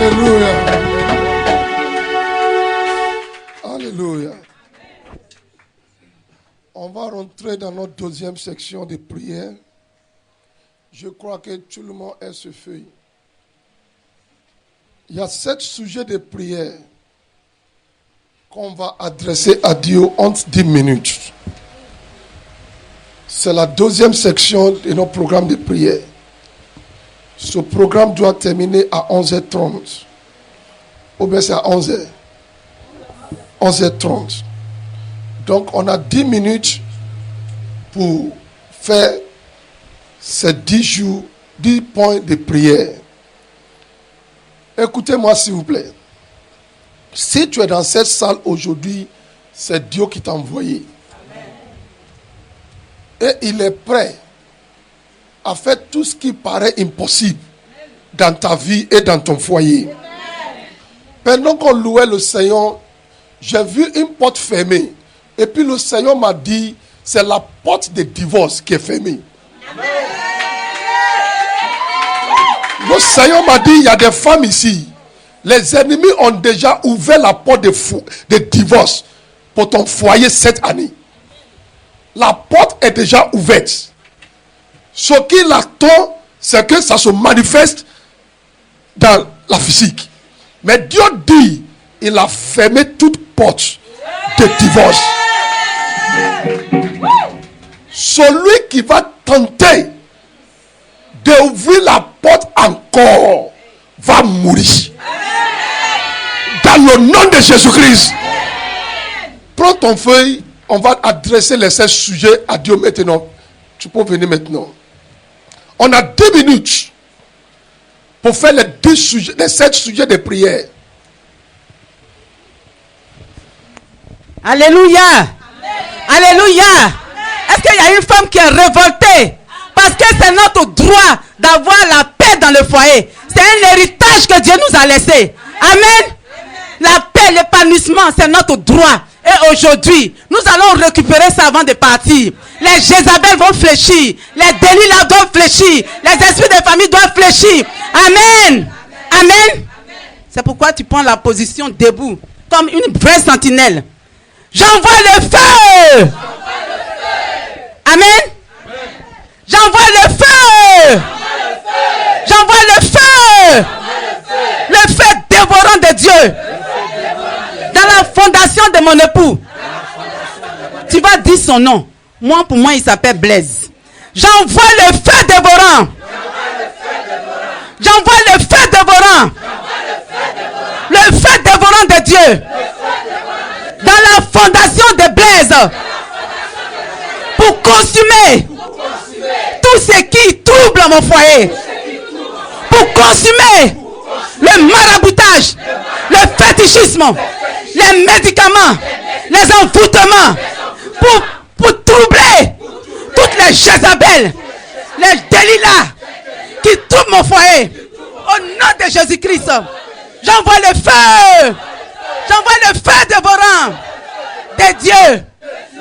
Alléluia. Alléluia. On va rentrer dans notre deuxième section de prière. Je crois que tout le monde est sur feuille. Il y a 7 sujets de prière qu'on va adresser à Dieu en 10 minutes. C'est la deuxième section de notre programme de prière. Ce programme doit terminer à 11h30. Ou bien c'est à 11h. 11h30. Donc on a 10 minutes pour faire ces 10 jours, 10 points de prière. Écoutez-moi s'il vous plaît. Si tu es dans cette salle aujourd'hui, c'est Dieu qui t'a envoyé. Et il est prêt à faire tout ce qui paraît impossible dans ta vie et dans ton foyer. Pendant qu'on louait le Seigneur, j'ai vu une porte fermée. Et puis le Seigneur m'a dit, c'est la porte de divorce qui est fermée. Le Seigneur m'a dit, il y a des femmes ici. Les ennemis ont déjà ouvert la porte de divorce pour ton foyer cette année. La porte est déjà ouverte. Ce qu'il attend, c'est que ça se manifeste dans la physique. Mais Dieu dit, il a fermé toute porte de divorce. Celui qui va tenter d'ouvrir la porte encore va mourir. Dans le nom de Jésus-Christ. Prends ton feuille, on va adresser les 7 sujets à Dieu maintenant. Tu peux venir maintenant. On a 10 minutes pour faire les 7 sujets de prière. Alléluia. Amen. Alléluia. Amen. Est-ce qu'il y a une femme qui est révoltée? Parce que c'est notre droit d'avoir la paix dans le foyer. C'est un héritage que Dieu nous a laissé. Amen. Amen. La paix, l'épanouissement, c'est notre droit. Et aujourd'hui, nous allons récupérer ça avant de partir. Les Jézabel vont fléchir. Les Delilah doivent fléchir. Les esprits de famille doivent fléchir. Amen. Amen. Amen. C'est pourquoi tu prends la position debout, comme une vraie sentinelle. J'envoie le feu. Amen. J'envoie le feu. J'envoie le feu. Le feu dévorant de Dieu. Dans la fondation de mon époux. Tu vas dire son nom. Moi, pour moi, il s'appelle Blaise. J'envoie le feu dévorant. J'envoie le feu dévorant. Le feu dévorant de Dieu. Dans la fondation de Blaise. Pour consumer tout ce qui trouble mon foyer. Pour consumer le maraboutage, le fétichisme, les médicaments, les envoûtements, pour troubler toutes les Jézabel, les Delilah qui troublent mon foyer. Au nom de Jésus-Christ, j'envoie le feu. J'envoie le feu dévorant de Dieu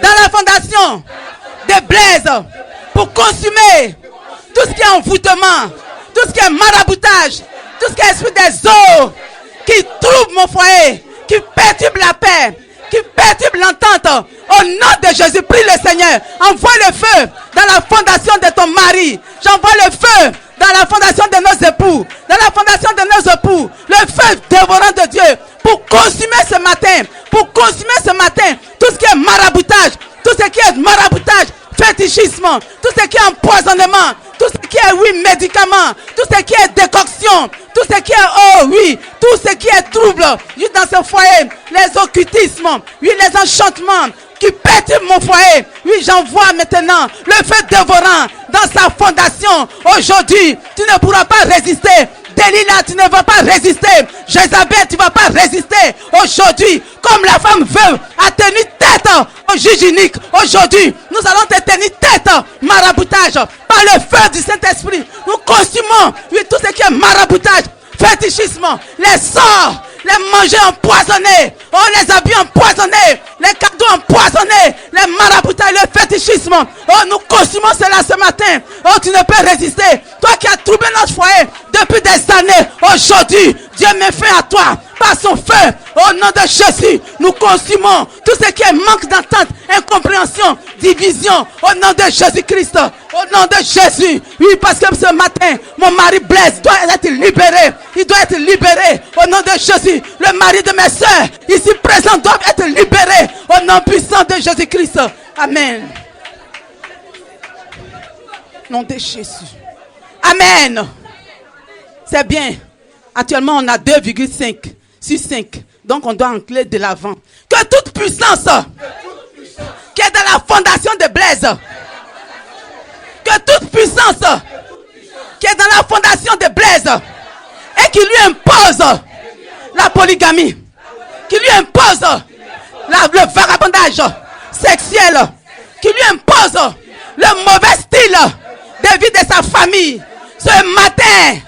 dans la fondation de Blaise pour consumer tout ce qui est envoûtement, tout ce qui est maraboutage, tout ce qui est esprit des eaux qui trouble mon foyer, qui perturbe la paix, qui perturbe l'entente. Au nom de Jésus, prie le Seigneur. Envoie le feu dans la fondation de ton mari. J'envoie le feu dans la fondation de nos époux. Dans la fondation de nos époux. Le feu dévorant de Dieu. Pour consumer ce matin. Pour consumer ce matin. Tout ce qui est maraboutage. Tout ce qui est maraboutage. Fétichisme. Tout ce qui est empoisonnement. Tout ce qui est, oui, médicament. Tout ce qui est décoction. Tout ce qui est, oh oui. Tout ce qui est trouble. Oui, dans ce foyer. Les occultismes. Oui, les enchantements qui perturbe mon foyer. Oui, j'envoie maintenant le feu dévorant dans sa fondation. Aujourd'hui, tu ne pourras pas résister. Delilah, tu ne vas pas résister. Jézabel, tu ne vas pas résister. Aujourd'hui, comme la femme veuve a tenu tête au juge unique. Aujourd'hui, nous allons te tenir tête. Maraboutage. Par le feu du Saint-Esprit. Nous consumons, oui, tout ce qui est maraboutage. Fétichisme. Les sorts. Les manger empoisonnés, oh, les habits empoisonnés, les cadeaux empoisonnés, les maraboutages, le fétichisme. Oh, nous consumons cela ce matin. Oh, tu ne peux résister. Toi qui as troublé notre foyer depuis des années, aujourd'hui, Dieu met fin à toi par son feu. Au nom de Jésus, nous consumons tout ce qui est manque d'entente, incompréhension, division. Au nom de Jésus-Christ. Au nom de Jésus. Oui, parce que ce matin, mon mari Blaise doit être libéré. Il doit être libéré. Au nom de Jésus. Le mari de mes soeurs, ici présent, doit être libéré. Au nom puissant de Jésus-Christ. Amen. Au nom de Jésus. Amen. C'est bien. Actuellement, on a 2,5 sur 5. Donc, on doit encler de l'avant. Que toute puissance qui est dans la fondation de Blaise, que toute puissance qui est dans la fondation de Blaise et qui lui impose la polygamie, qui lui impose le vagabondage sexuel, qui lui impose le mauvais style de vie de sa famille, ce matin,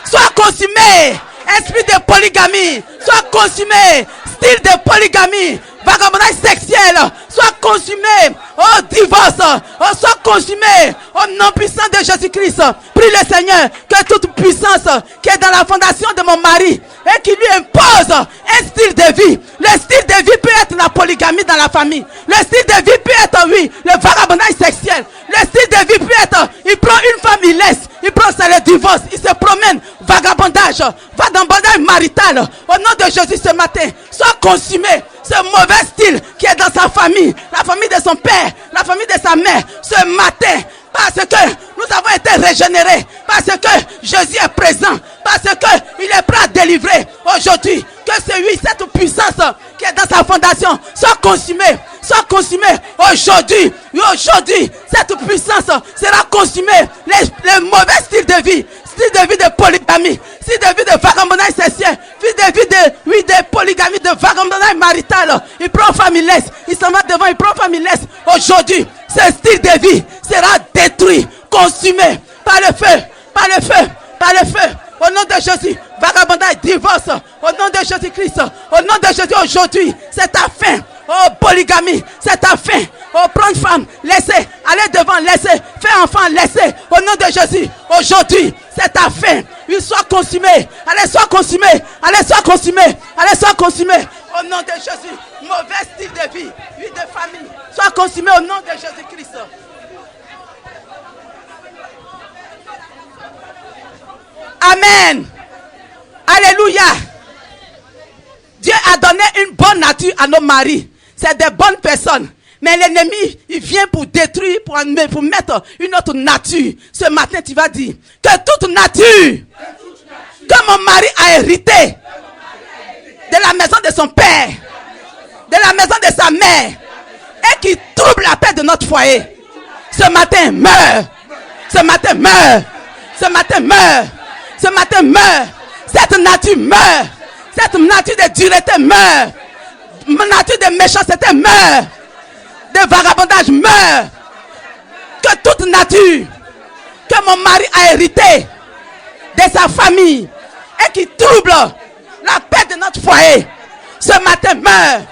soit consumé. Esprit de polygamie, soit consumé. Style de polygamie, vagabondage sexuel, soit consumé. Oh, divorce, oh, soit consumé. Au nom puissant de Jésus-Christ, prie le Seigneur que toute puissance qui est dans la fondation de mon mari et qui lui impose un style de vie. Le style de vie peut être la polygamie dans la famille. Le style de vie peut être, oui, le vagabondage sexuel. Le style de vie peut être, il prend une femme, il laisse. Il prend ça, le divorce. Il se promène, vagabondage marital. Au nom de Jésus ce matin, soit consumé ce mauvais style qui est dans sa famille, la famille de son père, la famille de sa mère, ce matin. Parce que nous avons été régénérés. Parce que Jésus est présent. Parce qu'il est prêt à délivrer. Aujourd'hui, que cette puissance qui est dans sa fondation soit consumée. Soit consumée. Aujourd'hui, cette puissance sera consumée. Les mauvais styles de vie. Style de vie de polygamie. Style de vie de vagabondage sexuel. Style de vie de polygamie, de vagabondage marital. Il prend femme, il laisse. Il s'en va devant, il prend femme, il laisse. Aujourd'hui, ce style de vie sera détruit, consumé par le feu, par le feu, par le feu. Au nom de Jésus, vagabondage, divorce. Au nom de Jésus-Christ, au nom de Jésus, aujourd'hui, c'est ta fin. Oh, polygamie, c'est ta fin. Oh, prendre femme, laissez, allez devant, laissez, faire enfant, laissez. Au nom de Jésus, aujourd'hui, c'est ta fin. Il soit consumé. Allez, soit consumé. Allez, soit consumé. Allez, soit consumé. Au nom de Jésus, mauvais style de vie, vie de famille, soit consumé au nom de Jésus-Christ. Amen. Alléluia. Dieu a donné une bonne nature à nos maris. C'est des bonnes personnes. Mais l'ennemi, il vient pour détruire, pour mettre une autre nature. Ce matin, tu vas dire que toute nature que mon mari a hérité de la maison de son père, de la maison de sa mère, et qui trouble la paix de notre foyer, ce matin meurt. Ce matin meurt. Ce matin meurt. Ce matin meurt. Cette nature meurt. Cette nature de dureté meurt. Nature de méchanceté meurt. De vagabondage meurt. Que toute nature que mon mari a hérité de sa famille et qui trouble la paix de notre foyer, ce matin meurt.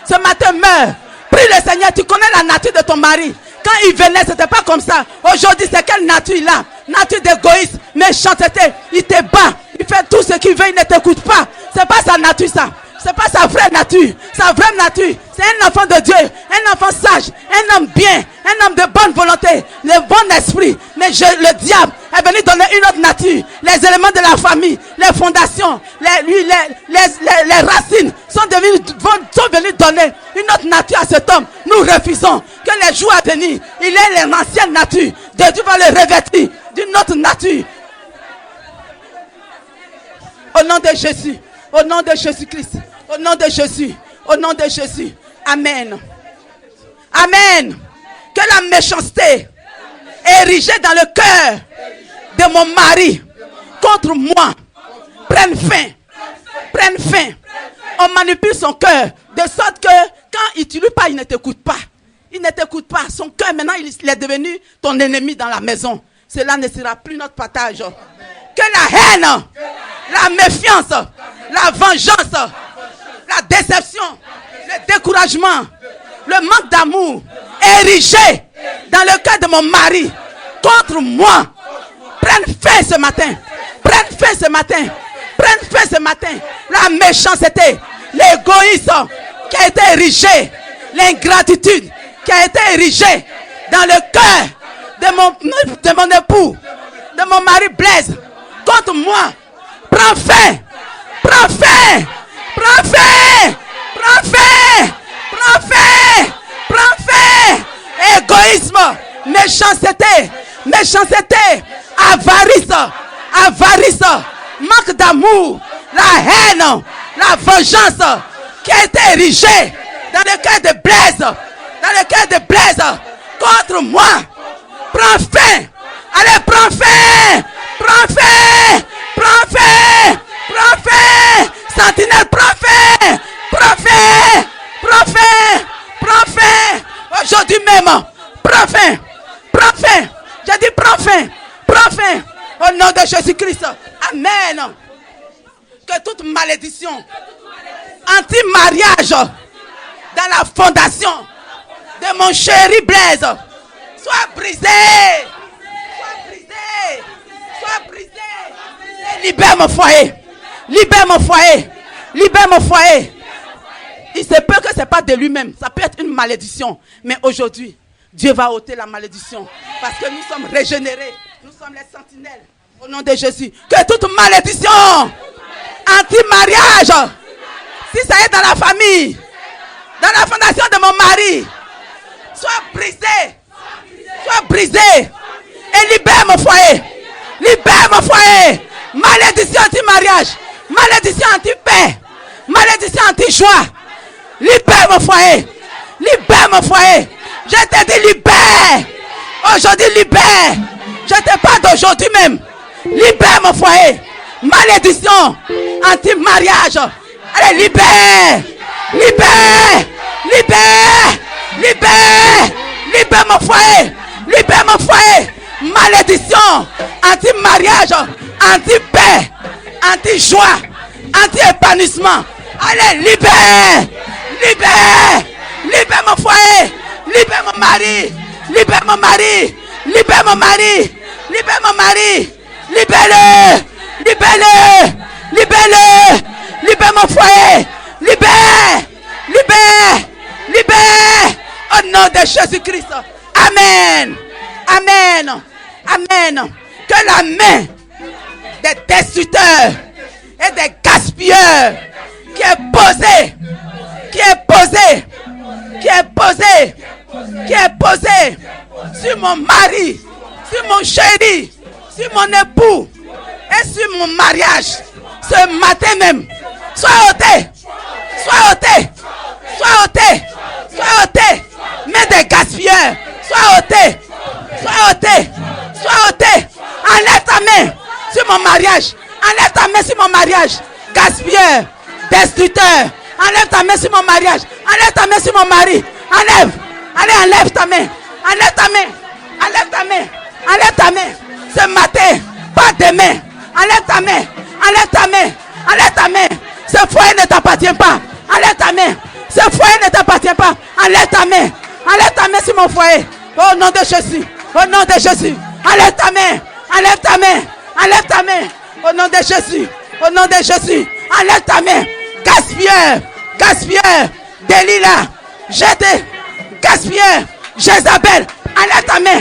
Ce matin meurt. Prie le Seigneur, tu connais la nature de ton mari. Quand il venait, c'était pas comme ça. Aujourd'hui, c'est quelle nature il a? Nature d'égoïsme, méchanceté. Il te bat. Il fait tout ce qu'il veut, il ne t'écoute pas. C'est pas sa nature, ça. C'est pas sa vraie nature. Sa vraie nature, c'est un enfant de Dieu, un enfant sage, un homme bien, un homme de bonne volonté, le bon esprit. Mais le diable est venu donner une autre nature. Les éléments de la famille, les fondations, les racines sont venus donner une autre nature à cet homme. Nous refusons que les jours à venir, il ait l'ancienne nature. Dieu va le revêtir d'une autre nature. Au nom de Jésus. Au nom de Jésus-Christ. Au nom de Jésus. Au nom de Jésus. Amen. Amen. Que la méchanceté érigée dans le cœur de mon mari contre moi prenne fin. Prenne fin. On manipule son cœur de sorte que quand il ne t'utilise pas, il ne t'écoute pas. Il ne t'écoute pas. Son cœur maintenant, il est devenu ton ennemi dans la maison. Cela ne sera plus notre partage. Que la haine, la méfiance, la vengeance, la déception, le découragement, le manque d'amour érigé dans le cœur de mon mari contre moi prenne fin ce matin. Prenne fin ce matin. Prenne fin ce matin. La méchanceté, l'égoïsme qui a été érigé, l'ingratitude qui a été érigée dans le cœur de mon époux, de mon mari Blaise, contre moi. Prends fin. Prends fin. Prends fin. Prends fin. Prends fin. Prends fin. Égoïsme, méchanceté, avarice, manque d'amour, la haine, la vengeance qui a été érigée dans le cœur de Blaise, contre moi. Prends fin. Allez, prends fin. Prends fin. Prends fin. Prends fin. Sentinelle, prends fin. Prends fin. Prends fin. Prends fin. Aujourd'hui même. Prends fin. Prends fin. J'ai dit prends fin. Prends fin. Au nom de Jésus-Christ. Amen. Que toute malédiction anti-mariage dans la fondation de mon chéri Blaise soit brisée. Soit brisée. Et libère mon foyer. Libère mon foyer. Libère mon foyer. Il se peut que ce n'est pas de lui-même. Ça peut être une malédiction. Mais aujourd'hui, Dieu va ôter la malédiction. Parce que nous sommes régénérés. Nous sommes les sentinelles. Au nom de Jésus. Que toute malédiction anti-mariage, si ça est dans la famille, dans la fondation de mon mari, soit brisée. Soit brisée. Et libère mon foyer. Libère mon foyer. Malédiction anti-mariage. Malédiction anti-paix. Malédiction anti-joie. Libère mon foyer. Libère mon foyer. Je te dis libère. Aujourd'hui libère. Je te parle d'aujourd'hui même. Libère mon foyer. Malédiction anti-mariage. Allez, libère. Libère. Libère. Libère. Libère mon foyer. Libère mon foyer. Malédiction anti-mariage. Anti-paix. Anti-joie. Anti-épanouissement. Allez, libère. Libère. Libère mon foyer. Libère mon mari. Libère mon mari. Libère mon mari. Libère mon mari. Libère-le. Libère-le. Libère-le. Libère mon foyer. Libère. Libère. Libère. Au nom de Jésus-Christ. Amen. Amen. Amen. Que la main des destructeurs et des gaspilleurs qui est posée sur mon mari, sur mon chéri, sur mon époux et sur mon mariage, ce matin même, sois ôté, mais des gaspilleurs, sois ôté, enlève ta main sur mon mariage, gaspilleur, destructeur, enlève ta main sur mon mariage, enlève ta main sur mon mari, enlève ta main, ce matin, pas demain, enlève ta main, ce foyer ne t'appartient pas, enlève ta main, enlève ta main sur mon foyer, au nom de Jésus, enlève ta main, au nom de Jésus, enlève ta main, gaspilleur, Delilah, jette, gaspilleur, Jézabel, enlève ta main,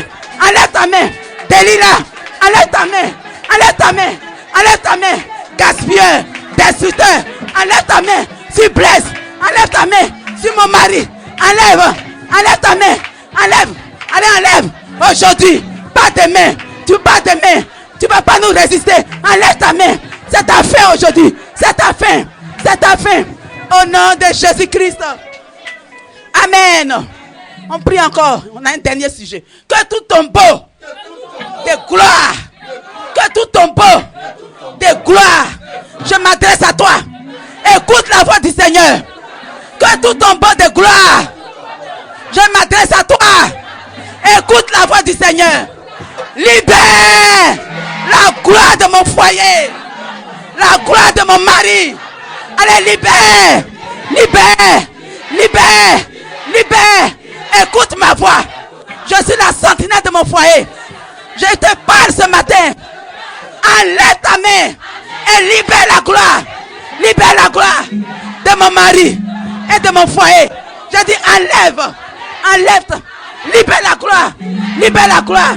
Delilah, enlève ta main, gaspilleur, destructeur, enlève ta main, sur Blaise, enlève ta main, sur mon mari, enlève ta main, enlève, aujourd'hui, pas de main, tu ne vas pas nous résister, enlève ta main, c'est ta fin aujourd'hui, c'est ta fin, au nom de Jésus-Christ. Amen. On prie encore, on a un dernier sujet. Que tout tombeau de gloire, je m'adresse à toi, écoute la voix du Seigneur. Que tout tombeau de gloire, je m'adresse à toi, écoute la voix du Seigneur. Libère la gloire de mon foyer, la gloire de mon mari. Allez, libère. Écoute ma voix. Je suis la sentinelle de mon foyer. Je te parle ce matin. Enlève ta main libère la gloire. Libère la gloire de mon mari et de mon foyer. Je dis enlève. Enlève. Libère la gloire. Libère la gloire.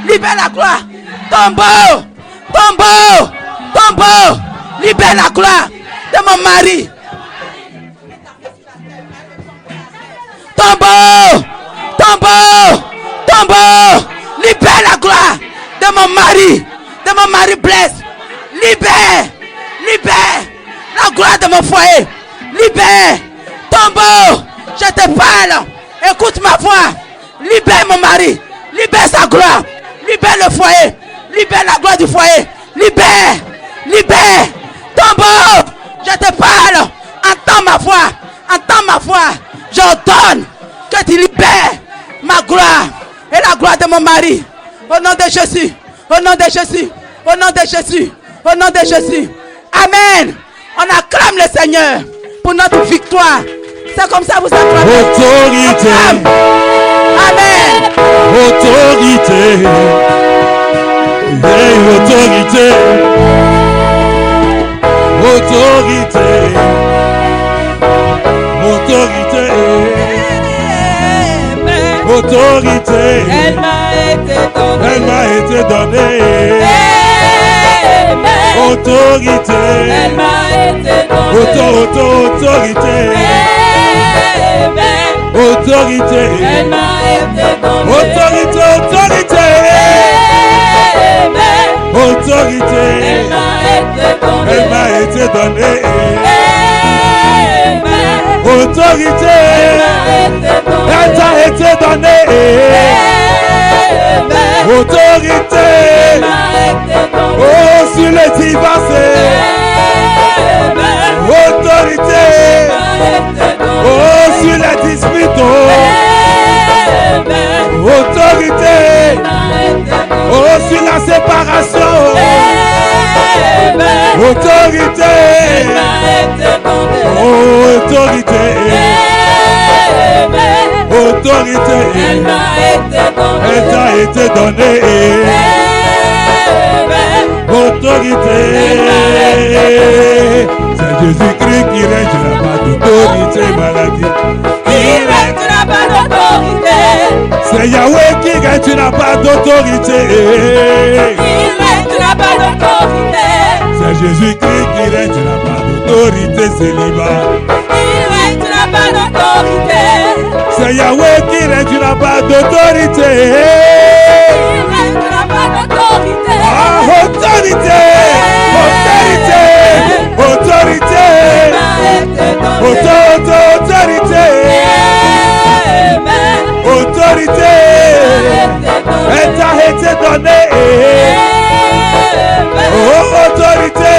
Libère la gloire. Tombeau. Tombeau. Tombeau. Libère la gloire de mon mari. Tombeau. Tombeau. Tombeau. Libère la gloire de mon mari. De mon mari blesse. Libère. Libère la gloire de mon foyer. Libère. Tombeau. Je te parle. Écoute ma voix. Libère mon mari. Libère sa gloire. Libère le foyer. Libère la gloire du foyer. Libère. Libère. Tombeau. Je te parle. Entends ma voix. Entends ma voix. J'ordonne que tu libères ma gloire et la gloire de mon mari. Au nom de Jésus. Au nom de Jésus. Au nom de Jésus. Au nom de Jésus. Amen. On acclame le Seigneur pour notre victoire. C'est comme ça vous acclamez. Autorité. Amen. Autorité. Hey, autorité. Autorité. Autorité. Autorité. Elle m'a été donnée. Elle m'a été donnée. Autorité. Elle m'a été donnée. Autorité. Autorité. Elle m'a été donnée. Autorité. Autorité. Elle m'a été donnée. Autorité. Elle t'a été donnée. Autorité. Oh, sur les divorcés. Autorité. Oh, sur les disputes. Autorité. Oh, sur la séparation. Autorité. Autorité. Autorité. Elle t'a été donnée. Autorité. C'est Jésus-Christ qui règne, tu n'as pas d'autorité, maladie. C'est Yahweh qui règne, tu n'as pas d'autorité. C'est Jésus-Christ qui règne, tu n'as pas d'autorité, célibat. C'est Yahweh qui règne, tu n'as pas d'autorité. Ah, autorité. Autorité. Autorité. Autorité. Autorité. Elle t'a été donnée. Oh, autorité.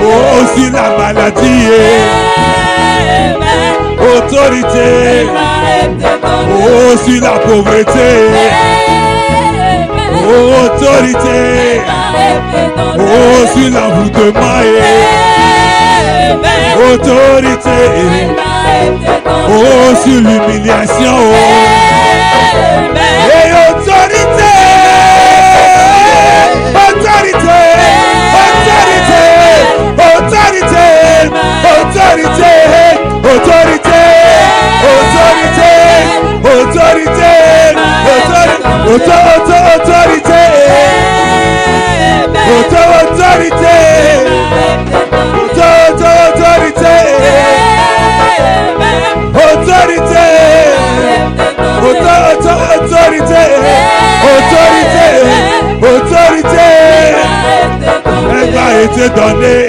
Oh, sur la maladie. Autorité. Oh, sur la pauvreté. Autorité. Oh, sur l'envoûtement. Autorité. Oh, sur l'humiliation. Et autorité. Autorité. Autorité. Autorité. Autorité. Autorité. Autorité. Autorité. Autorité. Autorité. Autorité. Elle m'a été donnée.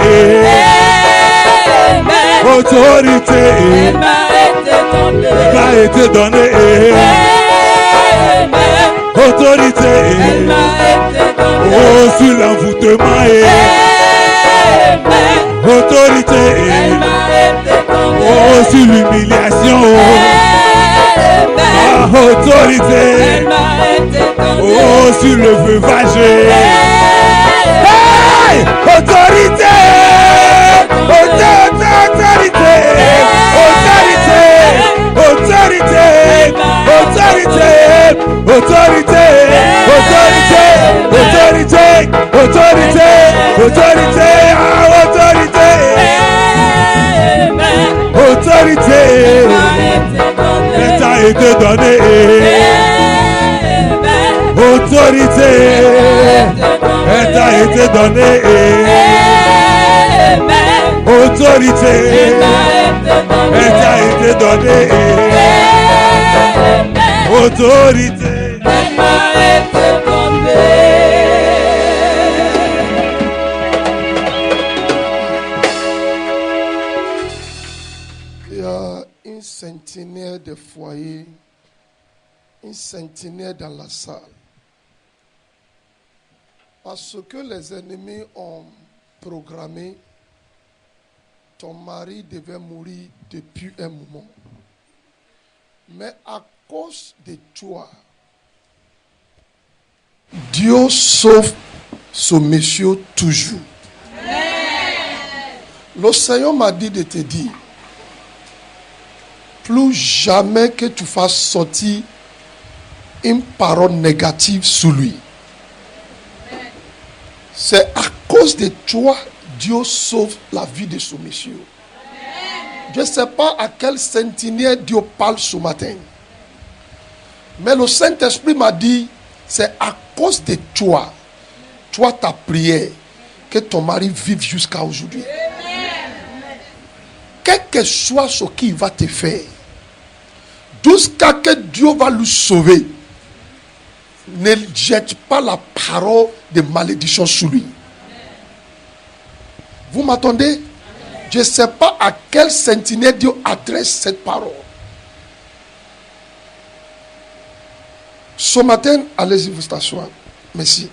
Autorité. Elle m'a été donnée. Autorité. Oh, sur l'envoûtement. Autorité. Oh, sur l'humiliation. Ah, autorité. Oh, sur le veuvage. Hey! Autorité. Autorité. Autorité. Autorité. Autorité. Autorité. Autorité. Autorité. Autorité. Autorité. été donnée. Autorité, elle t'a été donnée. Autorité, elle t'a été donnée. Autorité. Il y a une centenaire de foyers, une centenaire dans la salle. Parce que les ennemis ont programmé, ton mari devait mourir depuis un moment. Mais à cause de toi, Dieu sauve ce monsieur toujours. Le Seigneur m'a dit de te dire, plus jamais que tu fasses sortir une parole négative sur lui. C'est à cause de toi, Dieu sauve la vie de ce monsieur. Je ne sais pas à quel centenaire Dieu parle ce matin. Mais le Saint-Esprit m'a dit, c'est à cause de toi, ta prière, que ton mari vive jusqu'à aujourd'hui. Quel que soit ce qu'il va te faire, jusqu'à ce que Dieu va le sauver, ne jette pas la parole de malédiction sur lui. Vous m'entendez? Je ne sais pas à quel centenaire Dieu adresse cette parole. Ce matin, allez-y vous asseoir. Merci.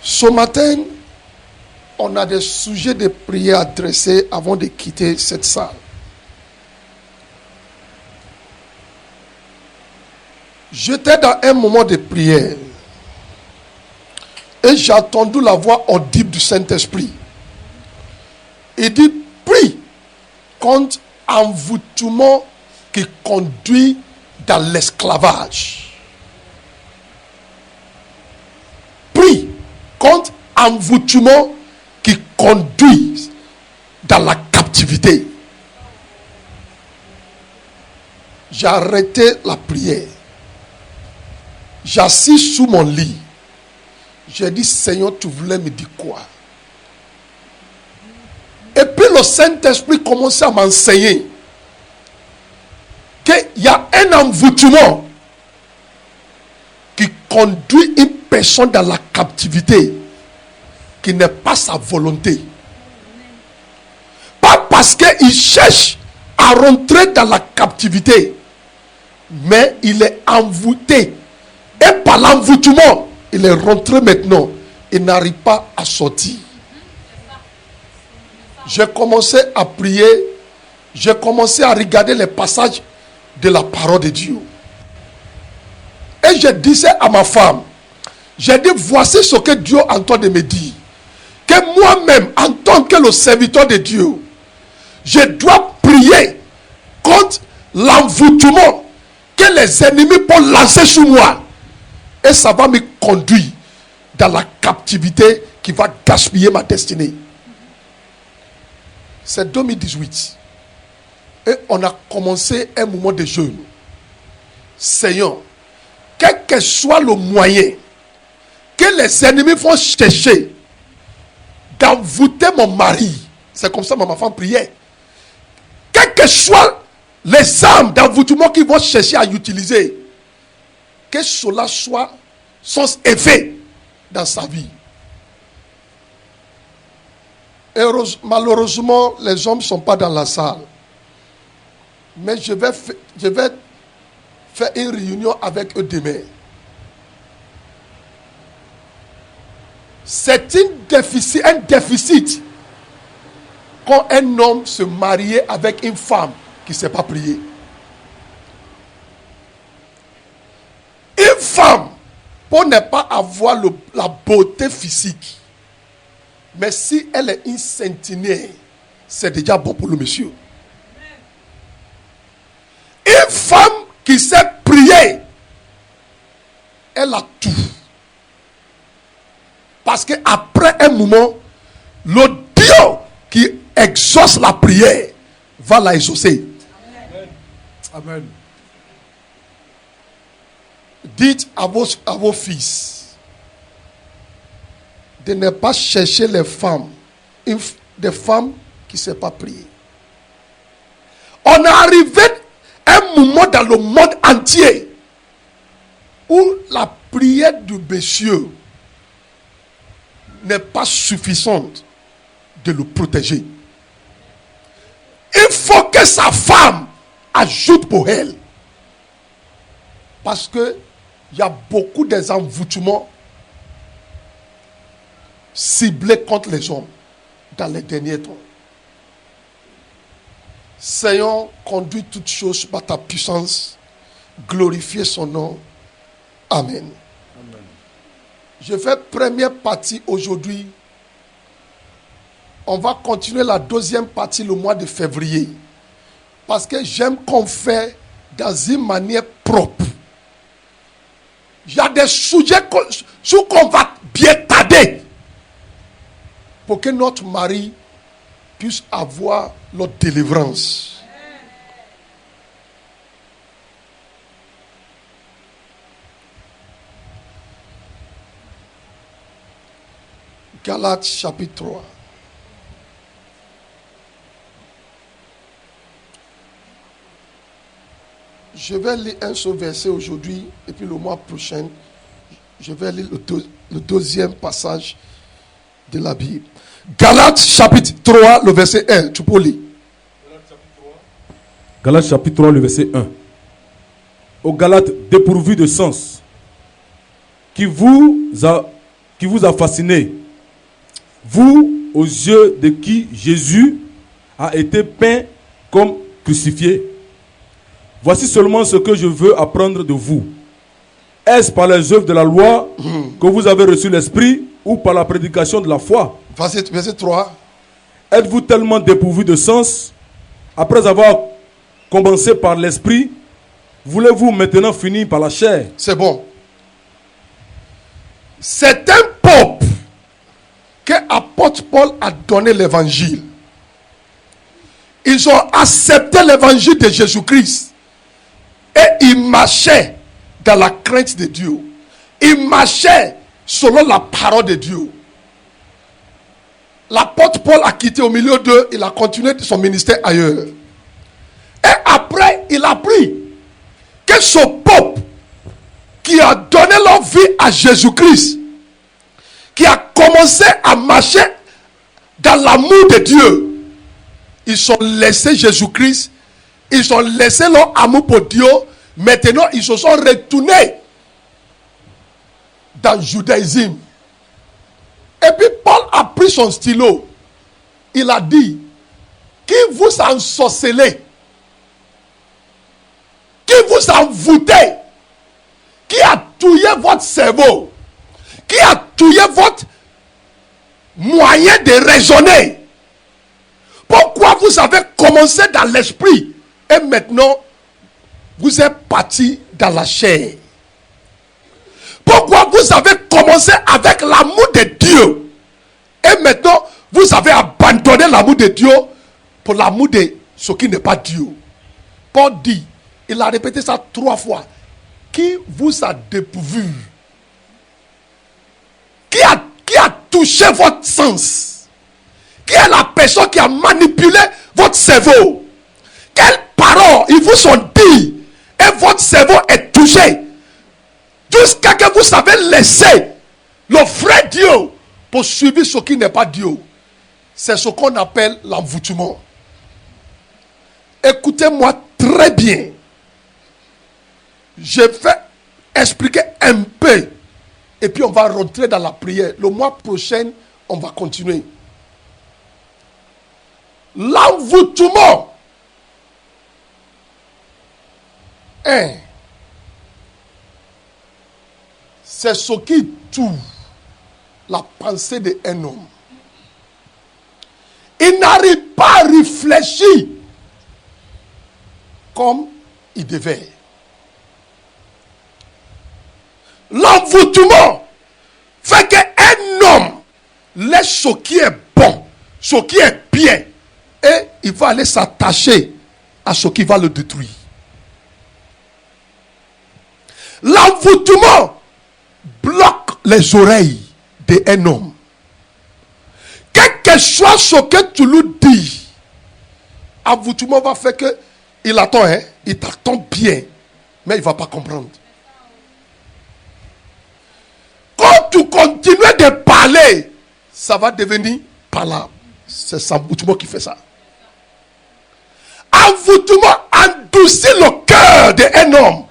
Ce matin, on a des sujets de prière adressés avant de quitter cette salle. J'étais dans un moment de prière et j'ai entendu la voix audible du Saint-Esprit. Il dit, prie contre envoûtement qui conduit dans l'esclavage. Prie contre envoûtement qui conduit dans la captivité. J'ai arrêté la prière. J'assis sous mon lit. J'ai dit, Seigneur, tu voulais me dire quoi? Et puis le Saint-Esprit commençait à m'enseigner qu'il y a un envoûtement qui conduit une personne dans la captivité qui n'est pas sa volonté. Pas parce qu'il cherche à rentrer dans la captivité, mais il est envoûté. Et par l'envoûtement, il est rentré maintenant. Il n'arrive pas à sortir. J'ai commencé à prier. J'ai commencé à regarder les passages de la parole de Dieu. Et je disais à ma femme, j'ai dit, voici ce que Dieu est en train de me dire. Que moi-même, en tant que le serviteur de Dieu, je dois prier contre l'envoûtement que les ennemis peuvent lancer sur moi. Et ça va me conduire dans la captivité qui va gaspiller ma destinée. C'est 2018. Et on a commencé un moment de jeûne. Seigneur, quel que soit le moyen que les ennemis vont chercher d'envoûter mon mari, c'est comme ça que ma femme priait. Quel que soit les armes d'envoûtement qu'ils vont chercher à utiliser, que cela soit sans effet dans sa vie. Malheureusement, les hommes ne sont pas dans la salle. Mais je vais faire une réunion avec eux demain. C'est un déficit quand un homme se mariait avec une femme qui ne sait pas prier. Une femme, pour ne pas avoir la beauté physique, mais si elle est une centenaire, c'est déjà bon pour le monsieur. Une femme qui sait prier, elle a tout. Parce qu'après un moment, le Dieu qui exauce la prière va la exaucer. Amen. Dites à vos fils de ne pas chercher les femmes, des femmes qui ne savent pas prier. On est arrivé à un moment dans le monde entier où la prière du monsieur n'est pas suffisante de le protéger. Il faut que sa femme ajoute pour elle. Parce que il y a beaucoup d'envoûtements ciblés contre les hommes dans les derniers temps. Seigneur, conduis toutes choses par ta puissance, glorifier son nom. Amen. Amen. Je fais première partie aujourd'hui. On va continuer la deuxième partie le mois de février. Parce que j'aime qu'on fait dans une manière propre. Il y a des sujets sur qu'on va bien tarder pour que notre mari puisse avoir leur délivrance. Galates chapitre 3. Je vais lire un seul verset aujourd'hui et puis le mois prochain, je vais lire le deuxième passage de la Bible. Galates chapitre 3, le verset 1. Tu peux lire. Galates chapitre 3, le verset 1. Aux Galates dépourvus de sens, qui vous a fasciné, vous, aux yeux de qui Jésus a été peint comme crucifié. Voici seulement ce que je veux apprendre de vous. Est-ce par les œuvres de la loi que vous avez reçu l'Esprit ou par la prédication de la foi? Verset 3. Êtes-vous tellement dépourvu de sens, après avoir commencé par l'Esprit, voulez-vous maintenant finir par la chair? C'est bon. C'est un peuple que l'apôtre Paul a donné l'évangile. Ils ont accepté l'évangile de Jésus-Christ. Et ils marchaient dans la crainte de Dieu. Ils marchaient selon la parole de Dieu. L'apôtre Paul a quitté au milieu d'eux. Il a continué son ministère ailleurs. Et après, il a appris que ce peuple qui a donné leur vie à Jésus-Christ, qui a commencé à marcher dans l'amour de Dieu, ils ont laissé Jésus-Christ. Ils ont laissé leur amour pour Dieu. Maintenant, ils se sont retournés dans le judaïsme. Et puis, Paul a pris son stylo. Il a dit, qui vous a ensorcelé? Qui vous a envoûté? Qui a touillé votre cerveau? Qui a touillé votre moyen de raisonner? Pourquoi vous avez commencé dans l'esprit et maintenant vous êtes parti dans la chair? Pourquoi vous avez commencé avec l'amour de Dieu et maintenant vous avez abandonné l'amour de Dieu pour l'amour de ce qui n'est pas Dieu? Paul dit, il a répété ça 3 fois. Qui vous a dépourvu? Qui a touché votre sens? Qui est la personne qui a manipulé votre cerveau? Quelles paroles ils vous ont dit et votre cerveau est touché jusqu'à ce que vous avez laissé le vrai Dieu pour suivre ce qui n'est pas Dieu? C'est ce qu'on appelle l'envoûtement. Écoutez-moi très bien. Je vais expliquer un peu et puis on va rentrer dans la prière. Le mois prochain, on va continuer. L'envoûtement. C'est ce qui tue la pensée d'un homme. Il n'arrive pas à réfléchir comme il devait. L'envoûtement fait qu'un homme laisse ce qui est bon, ce qui est bien, et il va aller s'attacher à ce qui va le détruire. L'envoûtement bloque les oreilles d'un homme. Quel que soit ce que tu lui dis, l'envoûtement va faire que il attend, hein? Il t'attend bien, mais il ne va pas comprendre. Quand tu continues de parler, ça va devenir parlable. C'est l'envoûtement qui fait ça. Envoûtement endurcit le cœur d'un homme.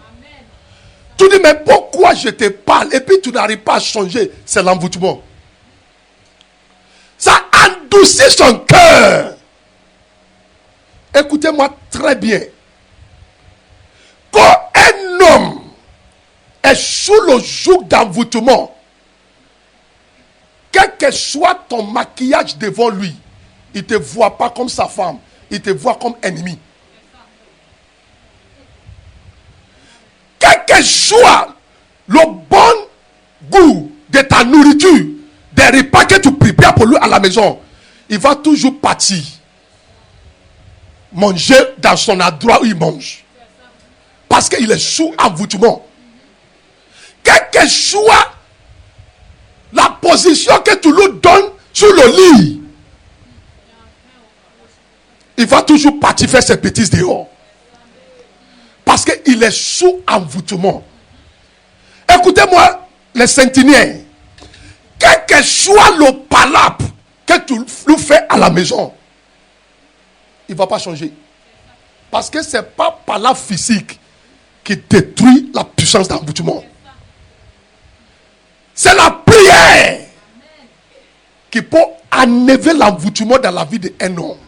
Tu dis, mais pourquoi je te parle et puis tu n'arrives pas à changer? C'est l'envoûtement. Ça endurcit son cœur. Écoutez-moi très bien. Quand un homme est sous le joug d'envoûtement, quel que soit ton maquillage devant lui, il ne te voit pas comme sa femme, il te voit comme ennemi. Quel que soit le bon goût de ta nourriture, des repas que tu prépares pour lui à la maison, il va toujours partir, manger dans son endroit où il mange. Parce qu'il est sous envoûtement. Quelle que soit la position que tu lui donnes sur le lit, il va toujours partir faire ses bêtises dehors. Parce qu'il est sous envoûtement. Écoutez-moi, les centeniers. Quel que soit le palabre que tu lui fais à la maison, il ne va pas changer. Parce que ce n'est pas palabre physique qui détruit la puissance d'envoûtement. C'est la prière qui peut enlever l'envoûtement dans la vie d'un homme.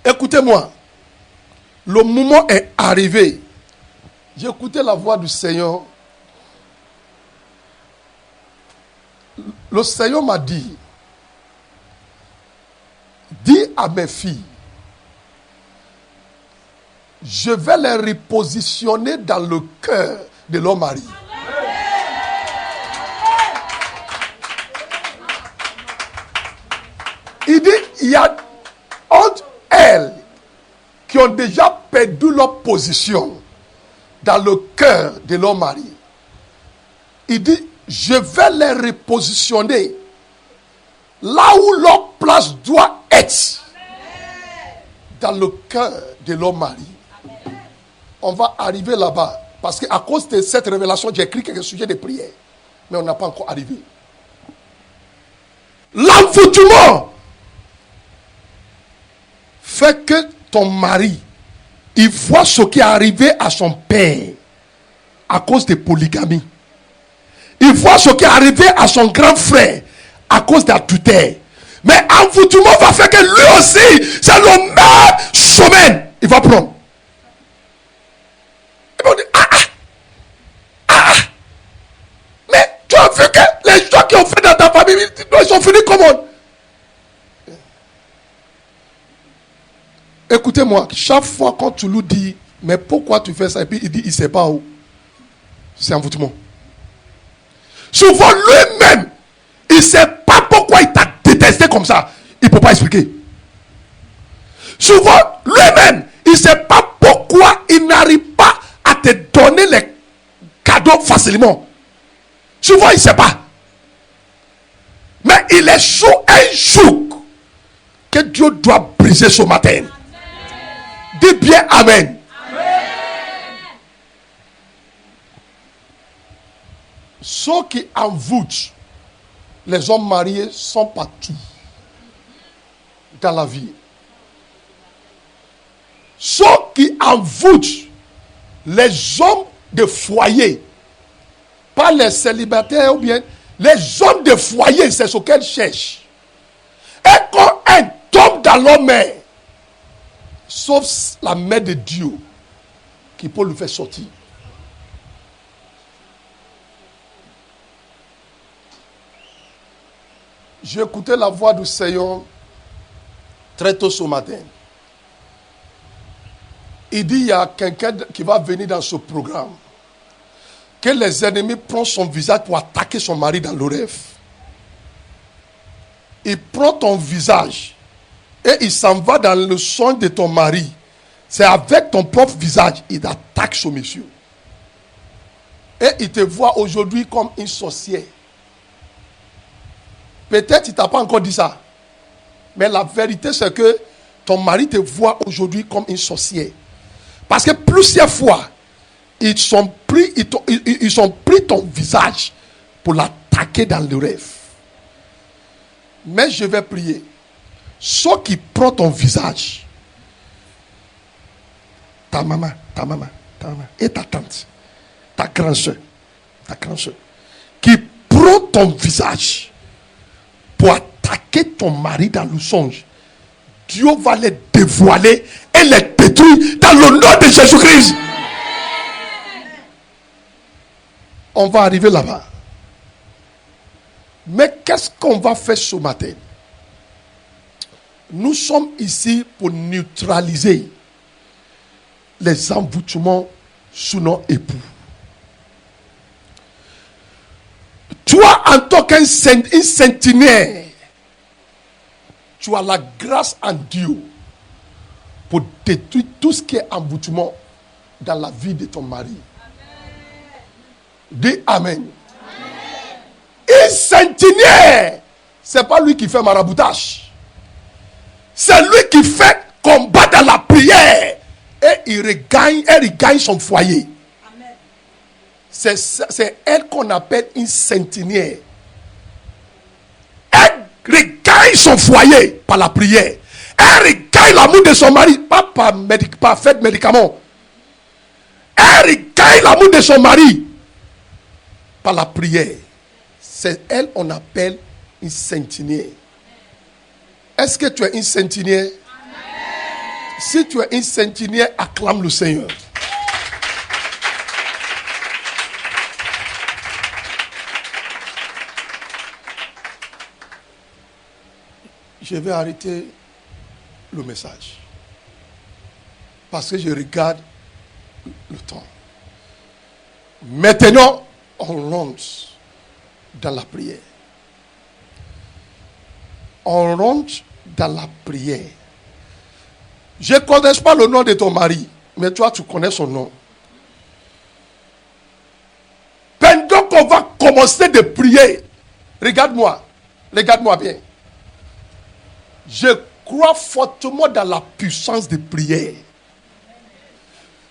Écoutez-moi, le moment est arrivé. J'ai écouté la voix du Seigneur. Le Seigneur m'a dit, dis à mes filles, je vais les repositionner dans le cœur de leur mari. Il dit, il y a entre elles qui ont déjà perdu leur position dans le cœur de leur mari. Il dit, je vais les repositionner là où leur place doit être, dans le cœur de leur mari. On va arriver là-bas. Parce qu'à cause de cette révélation, j'ai écrit quelques sujets de prière. Mais on n'a pas encore arrivé. L'envoûtement fait que ton mari, il voit ce qui est arrivé à son père à cause de polygamie. Il voit ce qui est arrivé à son grand frère à cause d'adultère. Mais l'envoûtement va faire que lui aussi, c'est le même chemin. Il va prendre. Il va dire, mais tu as vu que les gens qui ont fait dans ta famille, ils sont finis comment? Écoutez-moi, chaque fois quand tu lui dis, mais pourquoi tu fais ça? Et puis il dit, il ne sait pas où. C'est envoûtement. Souvent lui-même, il ne sait pas pourquoi il t'a détesté comme ça. Il ne peut pas expliquer. Souvent lui-même, il ne sait pas pourquoi il n'arrive pas à te donner les cadeaux facilement. Souvent il ne sait pas. Mais il est sous un joug que Dieu doit briser ce matin. Dis bien Amen. Ceux qui envoûtent les hommes mariés sont partout dans la vie. Ceux qui envoûtent les hommes de foyer, pas les célibataires ou bien les hommes de foyer, c'est ce qu'elles cherchent. Et quand un tombe dans leur main, sauf la main de Dieu qui peut le faire sortir. J'ai écouté la voix du Seigneur très tôt ce matin. Il dit, il y a quelqu'un qui va venir dans ce programme, que les ennemis prennent son visage pour attaquer son mari dans le rêve. Il prend ton visage et il s'en va dans le son de ton mari. C'est avec ton propre visage, il attaque ce monsieur. Et il te voit aujourd'hui comme une sorcière. Peut-être il ne t'a pas encore dit ça. Mais la vérité, c'est que ton mari te voit aujourd'hui comme une sorcière. Parce que plusieurs fois, ils ont pris ton visage pour l'attaquer dans le rêve. Mais je vais prier. Ceux qui prennent ton visage, ta maman et ta tante, ta grand-soeur, qui prend ton visage pour attaquer ton mari dans le songe, Dieu va les dévoiler et les détruire dans le nom de Jésus-Christ. On va arriver là-bas. Mais qu'est-ce qu'on va faire ce matin? Nous sommes ici pour neutraliser les envoûtements sous nos époux. Toi, en tant qu'un sentinelle, tu as la grâce en Dieu pour détruire tout ce qui est envoûtement dans la vie de ton mari. Dis Amen. Un sentinelle, c'est pas lui qui fait maraboutage. C'est lui qui fait combat dans la prière. Et il regagne son foyer. Amen. C'est elle qu'on appelle une sentinelle. Elle regagne son foyer par la prière. Elle regagne l'amour de son mari, pas par fait de médicaments. Elle regagne l'amour de son mari par la prière. C'est elle qu'on appelle une sentinelle. Est-ce que tu es une sentinelle? Si tu es une sentinelle, acclame le Seigneur. Je vais arrêter le message. Parce que je regarde le temps. Maintenant, on rentre dans la prière. On rentre dans la prière. Je ne connais pas le nom de ton mari, mais toi, tu connais son nom. Pendant qu'on va commencer de prier, regarde-moi bien. Je crois fortement dans la puissance de prière.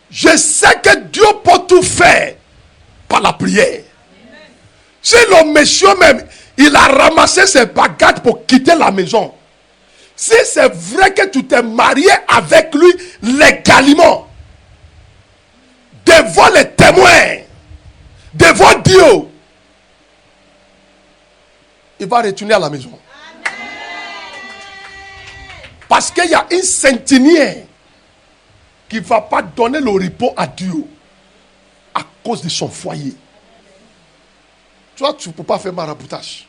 Je sais que Dieu peut tout faire par la prière. Si le monsieur même, il a ramassé ses bagages pour quitter la maison, si c'est vrai que tu t'es marié avec lui légalement, devant les témoins, devant Dieu, il va retourner à la maison. Parce qu'il y a une sentinelle qui ne va pas donner le repos à Dieu à cause de son foyer. Toi, tu ne peux pas faire maraboutage.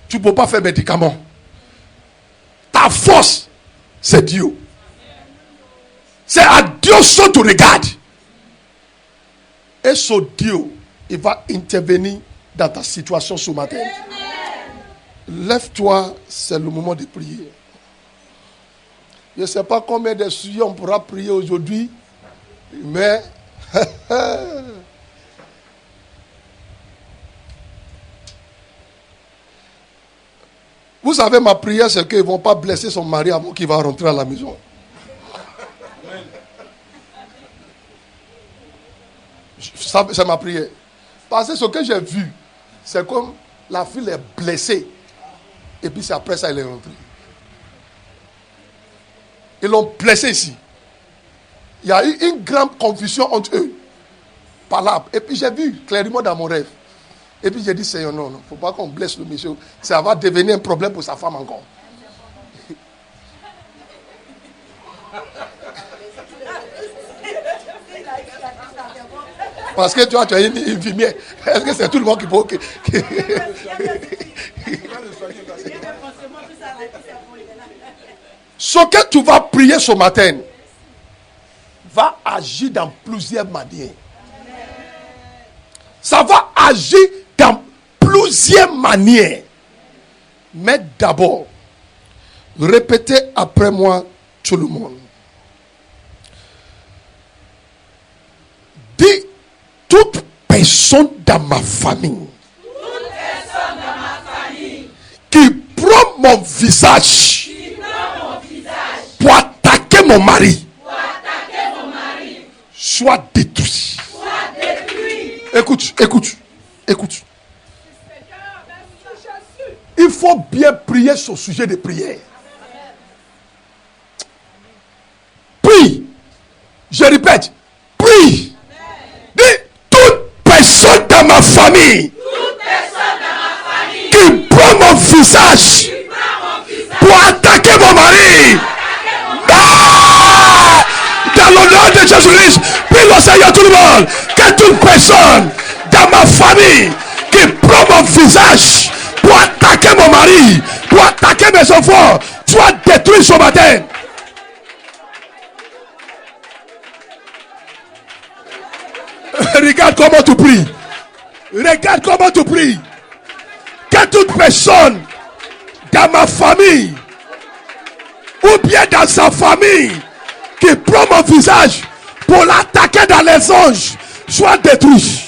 Tu ne peux pas faire médicaments. Ta force, c'est Dieu. C'est à Dieu que tu regardes. Et ce Dieu, il va intervenir dans ta situation ce matin. Lève-toi, c'est le moment de prier. Je ne sais pas combien de sujets on pourra prier aujourd'hui, mais vous savez, ma prière, c'est qu'ils ne vont pas blesser son mari avant qu'il va rentrer à la maison. C'est ma prière. Parce que ce que j'ai vu, c'est comme la fille est blessée. Et puis c'est après ça, elle est rentrée. Ils l'ont blessée ici. Il y a eu une grande confusion entre eux. Par là. Et puis j'ai vu clairement dans mon rêve. Et puis j'ai dit, Seigneur, non, il ne faut pas qu'on blesse le monsieur. Ça va devenir un problème pour sa femme encore. Parce que tu as une infirmière. Est-ce que c'est tout le monde qui peut... Ce que tu vas prier ce matin va agir dans plusieurs manières. Ça va agir dans plusieurs manières. Mais d'abord, répétez après moi tout le monde. Dis toute personne dans ma famille qui prend mon visage pour attaquer mon mari soit détruit. Écoute. Il faut bien prier sur le sujet de prière. Prie. Je répète, prie. Dis, toute personne dans ma famille qui prend mon visage pour attaquer mon mari. Ah! Dans le nom de Jésus-Christ, prie le Seigneur tout le monde. Que toute personne dans ma famille qui prend mon visage pour attaquer mon mari, pour attaquer mes enfants, soit détruit ce matin. Regarde comment tu pries. Regarde comment tu pries. Que toute personne dans ma famille ou bien dans sa famille qui prend mon visage pour l'attaquer dans les anges soit détruit.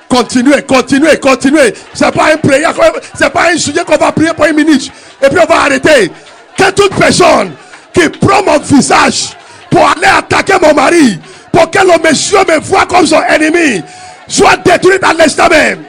Continuez. C'est pas une prière, c'est pas un sujet qu'on va prier pour une minute et puis on va arrêter. Que toute personne qui prend mon visage pour aller attaquer mon mari, pour que le monsieur me voit comme son ennemi, soit détruit dans l'instant même.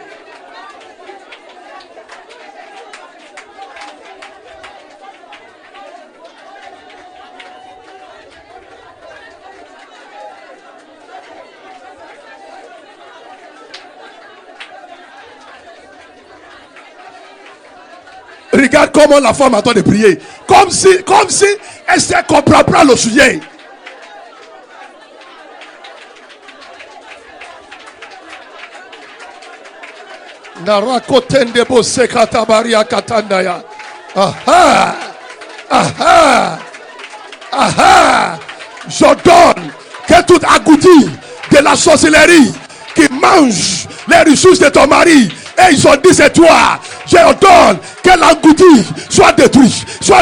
Regarde comment la femme attend de prier. Comme si elle ne comprend pas le sujet. J'ordonne que tout agouti de la sorcellerie qui mange les ressources de ton mari, et ils ont dit c'est toi. J'ordonne que l'engouti soit détruit. Ceux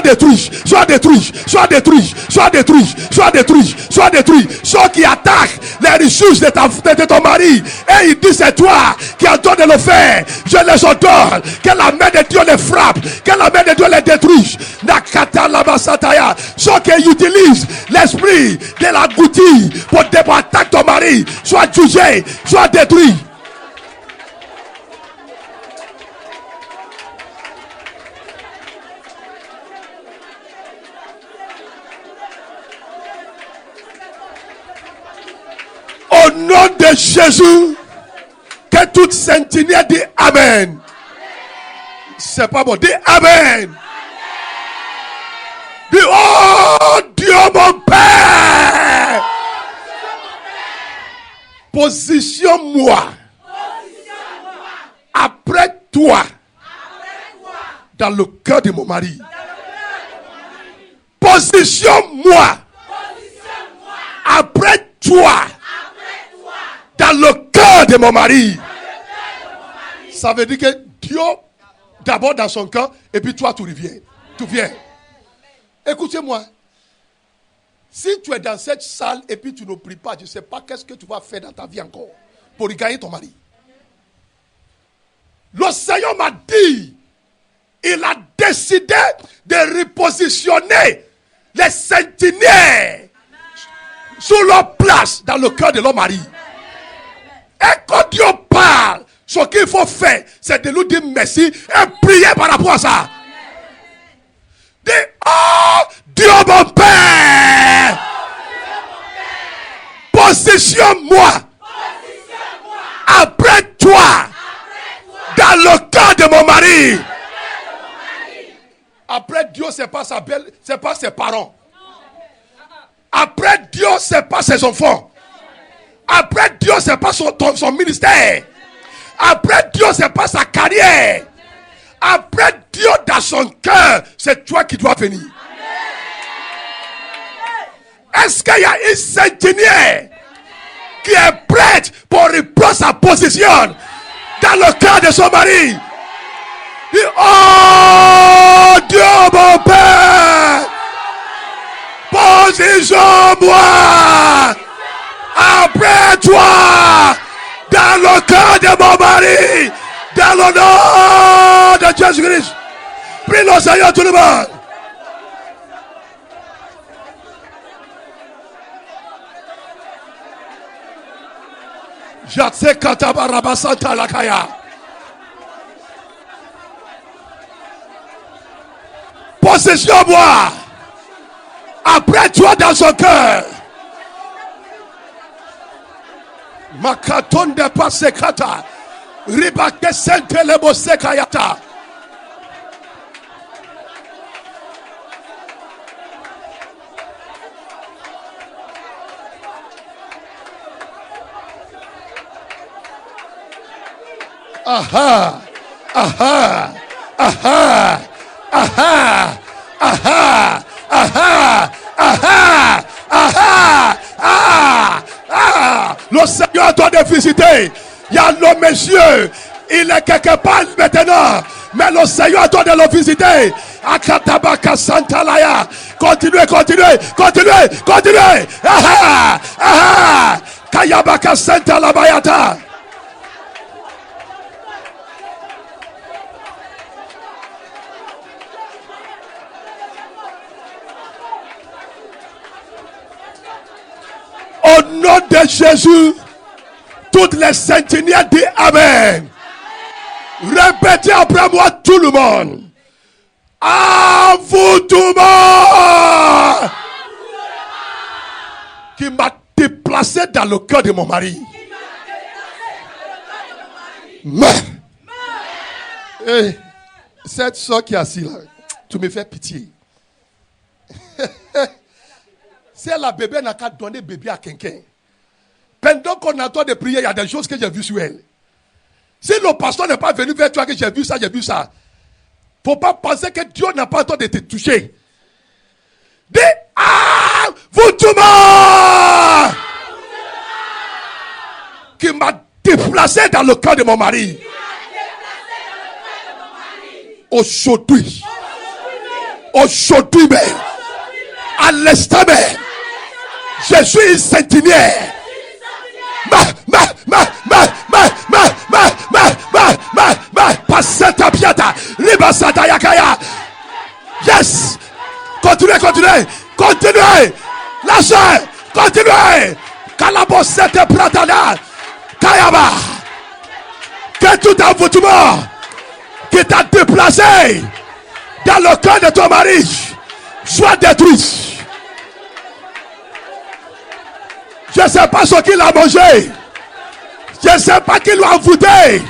qui attaquent les ressources de ton mari, et ils disent c'est toi qui as donné le faire. Je les ordonne que la main de Dieu les frappe, que la main de Dieu les détruise. Ceux qui utilisent l'esprit de l'engouti pour attaquer ton mari, soit jugé, soit détruit. Au nom de Jésus, que toute sentinelle dit Amen. C'est pas bon, dis Amen. Dis oh Dieu mon Père. Positionne-moi après toi dans le cœur de mon mari. Positionne-moi après toi dans le cœur de mon mari. Ça veut dire que Dieu d'abord dans son cœur et puis toi tu reviens. Tu viens. Écoutez-moi. Si tu es dans cette salle et puis tu ne pries pas, je ne sais pas qu'est-ce que tu vas faire dans ta vie encore pour regagner ton mari. Le Seigneur m'a dit, il a décidé de repositionner les sentinelles sur leur place dans le cœur de leur mari. Et quand Dieu parle, ce qu'il faut faire, c'est de lui dire merci et prier par rapport à ça. Dis, oh Dieu mon Père, positionne-moi après toi dans le cœur de mon mari. Après Dieu, c'est pas sa belle, c'est pas ses parents. Après Dieu, c'est pas ses enfants. Après Dieu, c'est pas son ministère. Après Dieu, c'est pas sa carrière. Après Dieu, dans son cœur, c'est toi qui dois venir. Est-ce qu'il y a une centenière qui est prête pour reprendre sa position dans le cœur de son mari? Dit, oh Dieu mon Père, positionne-moi après toi dans le cœur de mon mari, dans le nom de Jésus-Christ. Prie le Seigneur tout le monde. Jatse katabarabasanta lakaya. Possession-moi après toi dans son cœur. Makatonde pasekata. Ribake sente lebo sekayata. Aha, aha, aha, aha, aha, aha, aha, aha, aha. Le Seigneur doit te visiter. Il y a le monsieur, il est quelque part maintenant, mais le Seigneur doit le visiter. Akatabaka Santalaya. Continuez, continuez, continuez, continuez. Aha, aha. Kayabaka Santalabayata. Au nom de Jésus, toutes les centenières disent Amen. Répétez après moi tout le monde. À vous tout le monde qui m'a déplacé dans le cœur de mon mari. Mais, hey, cette soeur qui est assise là, tu me fais pitié. Si la bébé n'a qu'à donner bébé à quelqu'un, pendant qu'on attend de prier, il y a des choses que j'ai vues sur elle. Si le pasteur n'est pas venu vers toi que j'ai vu ça, il ne faut pas penser que Dieu n'a pas le temps de te toucher. Dis, ah, vous tout le monde qui m'a déplacé dans le cœur de mon mari. Aujourd'hui même, à l'instant même, je suis une centenière. Yes. Continuez, continuez, continuez. Lâchez, continuez. Kalabosete pratana. Kayaba. Que tout envoûtement qui t'a déplacé dans le cœur de ton mari soit détruit. Je ne sais pas ce qu'il a mangé. Je ne sais pas qui l'a envoûté.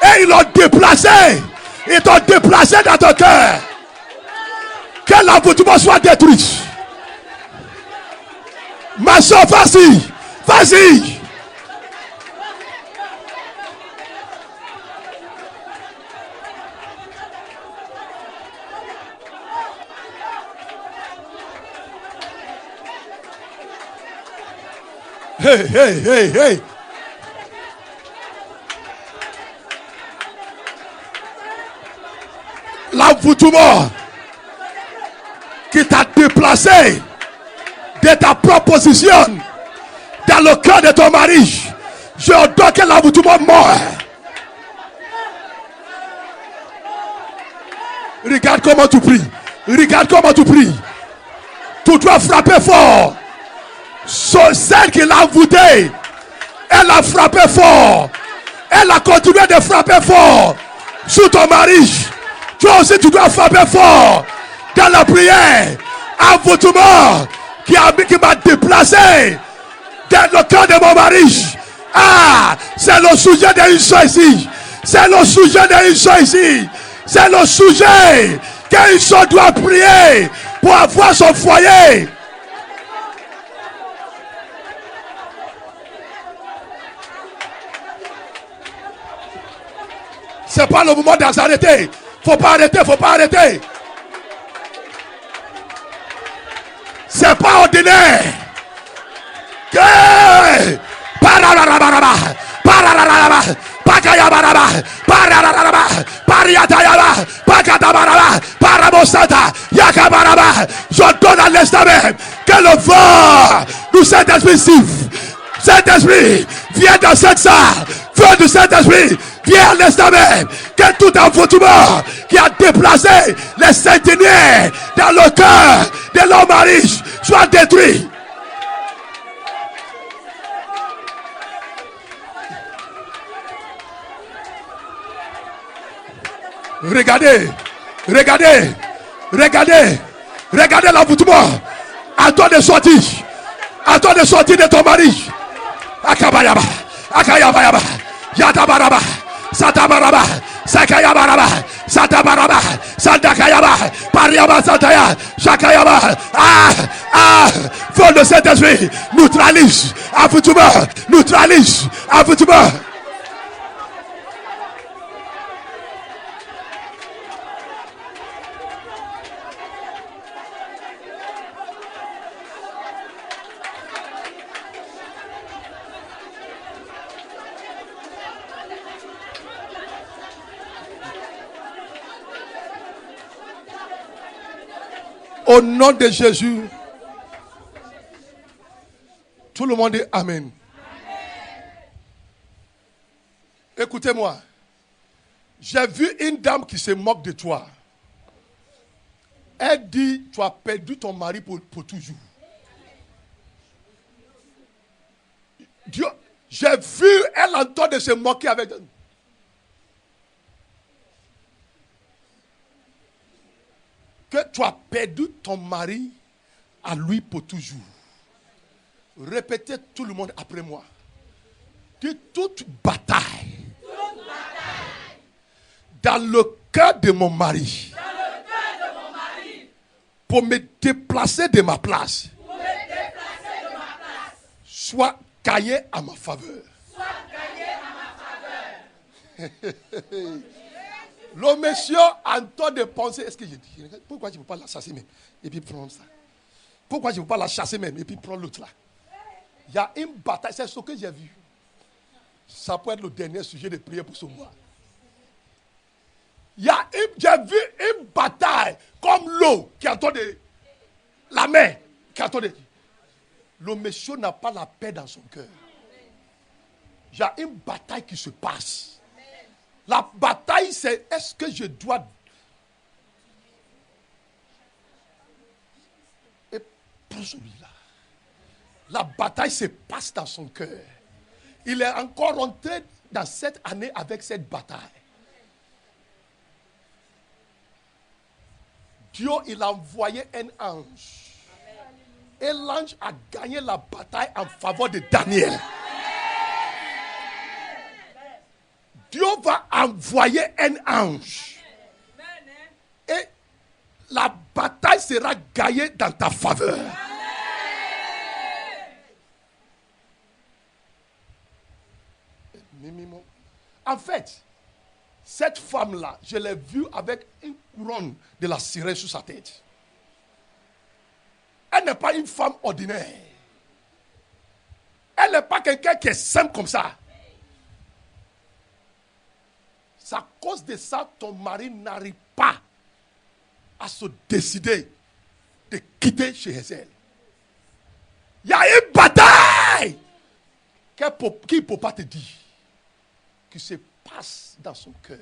Et ils l'ont déplacé. Ils t'ont déplacé dans ton cœur. Que l'envoûtement soit détruit. Ma soeur, vas-y. Vas-y. Hey, hey, hey, hey. L'envoûtement qui t'a déplacé de ta proposition dans le cœur de ton mari, je ordonne que l'envoûtement meure. Regarde comment tu pries. Regarde comment tu pries. Tu dois frapper fort. Celle qui l'a envoûté, elle a frappé fort. Elle a continué de frapper fort sur ton mari. Toi aussi tu dois frapper fort dans la prière. Envoûtement qui m'a déplacé dans le cœur de mon mari. Ah, c'est le sujet d'une soeur ici. C'est le sujet d'une soeur ici. C'est le sujet qu'une soeur doit prier pour avoir son foyer. C'est pas le moment d'arrêter. Faut pas arrêter, faut pas arrêter. C'est pas au ordinaire. Que parararabara, parararabara, pakayabaraba, parararabara, pariatayaba, pakatabaraba, parabosata, yakabaraba. J'ordonne à l'instant même que le feu du Saint-Esprit siffle. Saint-Esprit, viens dans cette salle. Feu du Saint-Esprit, viens à l'instant même. Que tout envoûtement qui a déplacé les centenaires dans le cœur de l'homme riche soit détruit. Regardez, regardez, regardez, regardez l'envoûtement. Attends de sortir. Attends de sortir de ton mari. Akabayaba, Akayabayaba, Yatabaraba, Satabaraba, Sakayabaraba, Satabaraba, Santakayaba, Pariaba Santaya, Shakayaba. Feu de Saint-Esprit, neutralise, envoûtement, neutralise, envoûtement. Au nom de Jésus, tout le monde dit Amen. Écoutez-moi, j'ai vu une dame qui se moque de toi. Elle dit, tu as perdu ton mari pour toujours. Dieu, j'ai vu, elle entend de se moquer avec toi. Que tu as perdu ton mari à lui pour toujours. Répétez tout le monde après moi. Que toute bataille dans le cœur de mon mari pour me déplacer de ma place soit gagnée à ma faveur. Le monsieur entend de penser, est-ce que je dis, pourquoi je ne peux pas la chasser même et puis prendre ça? Pourquoi je ne peux pas la chasser même et puis prendre l'autre là? Il y a une bataille, c'est ce que j'ai vu. Ça peut être le dernier sujet de prière pour ce mois. J'ai vu une bataille comme l'eau qui entend de la mer, qui entend de. Le monsieur n'a pas la paix dans son cœur. Il y a une bataille qui se passe. La bataille, c'est est-ce que je dois... Et pour celui-là, la bataille se passe dans son cœur. Il est encore rentré dans cette année avec cette bataille. Dieu, il a envoyé un ange. Et l'ange a gagné la bataille en faveur de Daniel. Dieu va envoyer un ange. Et la bataille sera gagnée dans ta faveur. En fait, cette femme-là, je l'ai vue avec une couronne de la sirène sur sa tête. Elle n'est pas une femme ordinaire. Elle n'est pas quelqu'un qui est simple comme ça. C'est à cause de ça, ton mari n'arrive pas à se décider de quitter chez elle. Il y a une bataille qui ne peut pas te dire, qui se passe dans son cœur.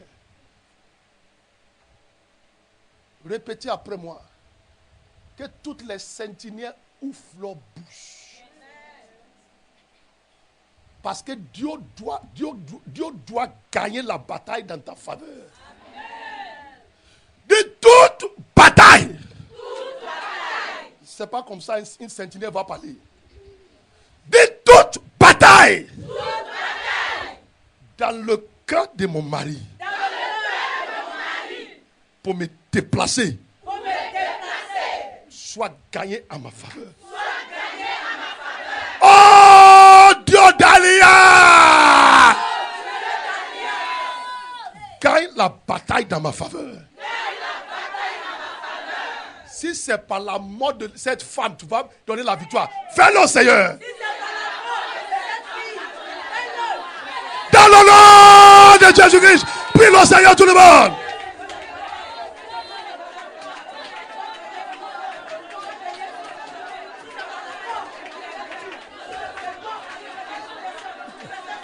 Répétez après moi. Que toutes les sentinelles ouvrent leur bouche. Parce que Dieu doit gagner la bataille dans ta faveur. Amen. De toute bataille. C'est pas comme ça une sentinelle va parler. De toute bataille. Dans le cœur de mon mari. Pour me déplacer. Soit gagné à ma faveur. Oh Dieu d'Alia! Gagne la bataille dans ma faveur. Si Si c'est par la mort de cette femme, tu vas donner la victoire. Fais-le, Seigneur. Dans le nom de Jésus-Christ, prie le Seigneur tout le monde.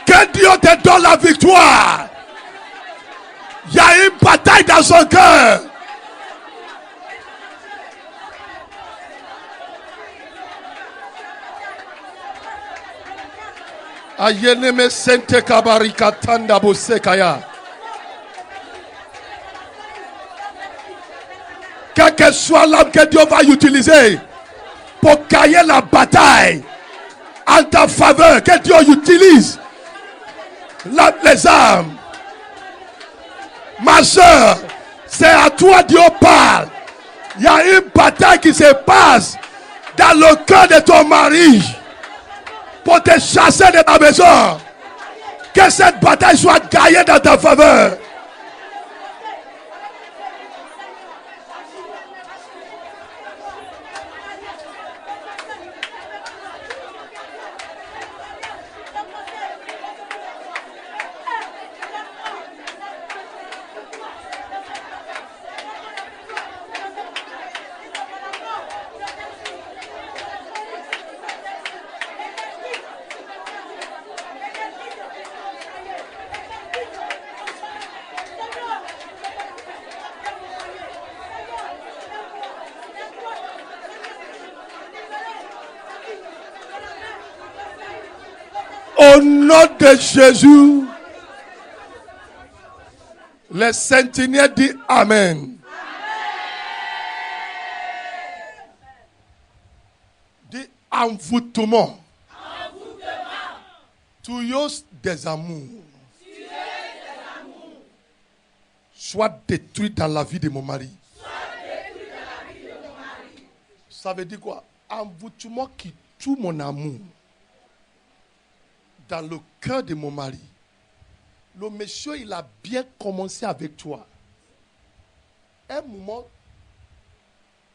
Que Dieu te donne la victoire. Il y a une bataille dans son cœur. Ayeneme sente kabarika tanda bosekaya. Quelle que soit l'âme que Dieu va utiliser pour gagner la bataille en ta faveur, que Dieu utilise les armes. Ma soeur, c'est à toi Dieu parle. Il y a une bataille qui se passe dans le cœur de ton mari pour te chasser de ta maison. Que cette bataille soit gagnée dans ta faveur. Au nom de Jésus, les sentinelles disent Amen. Dis envoûtement. Tuyaux des amours. Soit détruit dans la vie de mon mari. Ça veut dire quoi? Envoûtement qui tue mon amour dans le cœur de mon mari. Le monsieur, il a bien commencé avec toi. Un moment,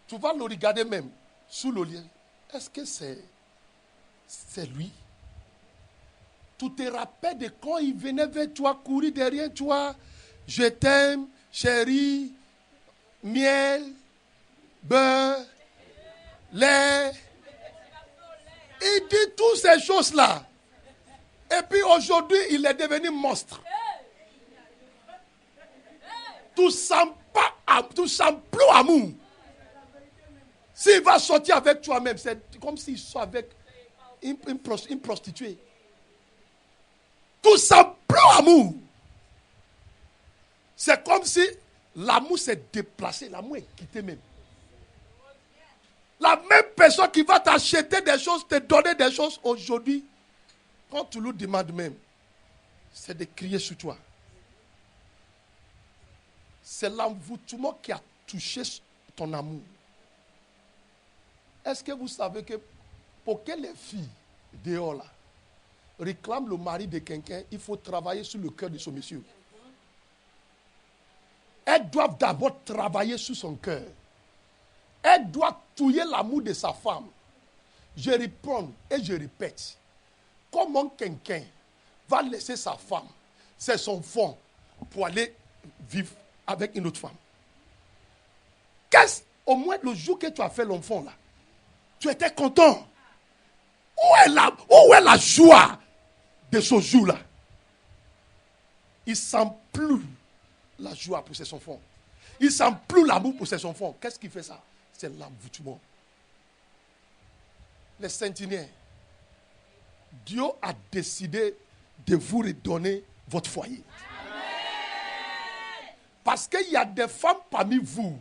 tu vas le regarder même sous le lit. Est-ce que c'est lui? Tu te rappelles de quand il venait vers toi, courir derrière toi. Je t'aime, chérie, miel, beurre, lait. Il dit toutes ces choses-là. Et puis aujourd'hui, il est devenu monstre. Tu sens plus amour. S'il va sortir avec toi-même, c'est comme s'il sort avec une prostituée. Tu sens plus amour. C'est comme si l'amour s'est déplacé, l'amour est quitté même. La même personne qui va t'acheter des choses, te donner des choses aujourd'hui, quand tu lui demandes même, c'est de crier sur toi. C'est l'envoûtement qui a touché ton amour. Est-ce que vous savez que pour que les filles dehors là réclament le mari de quelqu'un, il faut travailler sur le cœur de ce monsieur. Elles doivent d'abord travailler sur son cœur. Elles doivent touiller l'amour de sa femme. Je reprends et je répète. Comment quelqu'un va laisser sa femme, c'est son fond, pour aller vivre avec une autre femme? Au moins le jour que tu as fait l'enfant là, tu étais content. Où est la joie de ce jour-là? Il ne sent plus la joie pour ses enfants. Il ne sent plus l'amour pour ses enfants. Qu'est-ce qui fait ça? C'est l'envoûtement. Les sentinelles, Dieu a décidé de vous redonner votre foyer. Amen. Parce qu'il y a des femmes parmi vous,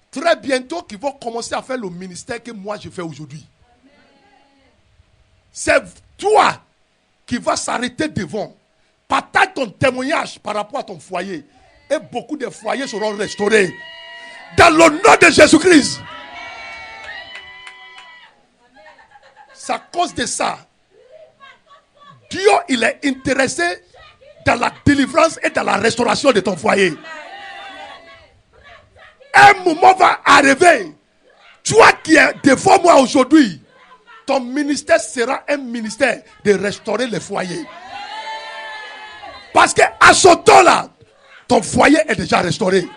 très bientôt, qui vont commencer à faire le ministère que moi je fais aujourd'hui. Amen. C'est toi qui vas s'arrêter devant, partage ton témoignage par rapport à ton foyer. Et beaucoup de foyers seront restaurés. Dans le nom de Jésus-Christ. C'est à cause de ça. Dieu, il est intéressé dans la délivrance et dans la restauration de ton foyer. Un moment va arriver Toi qui es devant moi aujourd'hui, ton ministère sera un ministère de restaurer les foyers. Parce qu'à ce temps-là, ton foyer est déjà restauré.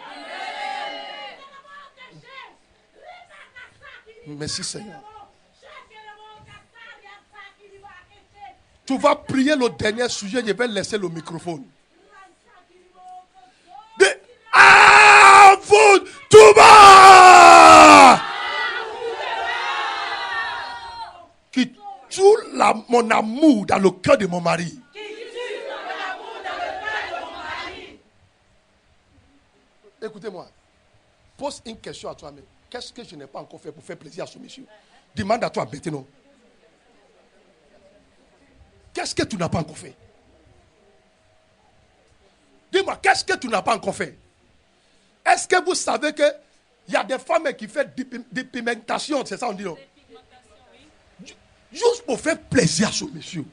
Merci Seigneur. Tu vas prier le dernier sujet, je vais laisser le microphone. À vous, tout bas! Qui tue mon amour dans le cœur de mon mari. Écoutez-moi. Pose une question à toi-même. Qu'est-ce que je n'ai pas encore fait pour faire plaisir à ce monsieur? Demande à toi maintenant. Qu'est-ce que tu n'as pas encore fait? Dis-moi, qu'est-ce que tu n'as pas encore fait? Est-ce que vous savez qu'il y a des femmes qui font des pigmentations, c'est ça on dit non? Juste pour faire plaisir à ce monsieur.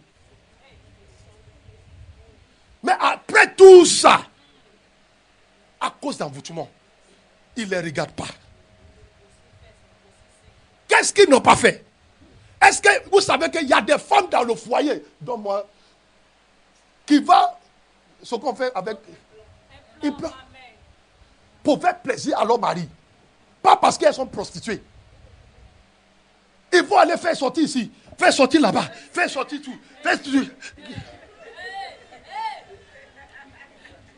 Mais après tout ça, à cause d'envoûtement, il ne les regarde pas. Qu'est-ce qu'ils n'ont pas fait? Est-ce que vous savez qu'il y a des femmes dans le foyer, dont moi, qui va, ce qu'on fait avec une plante, pour faire plaisir à leur mari. Pas parce qu'elles sont prostituées. Ils vont aller faire sortir ici, faire sortir là-bas, faire sortir tout.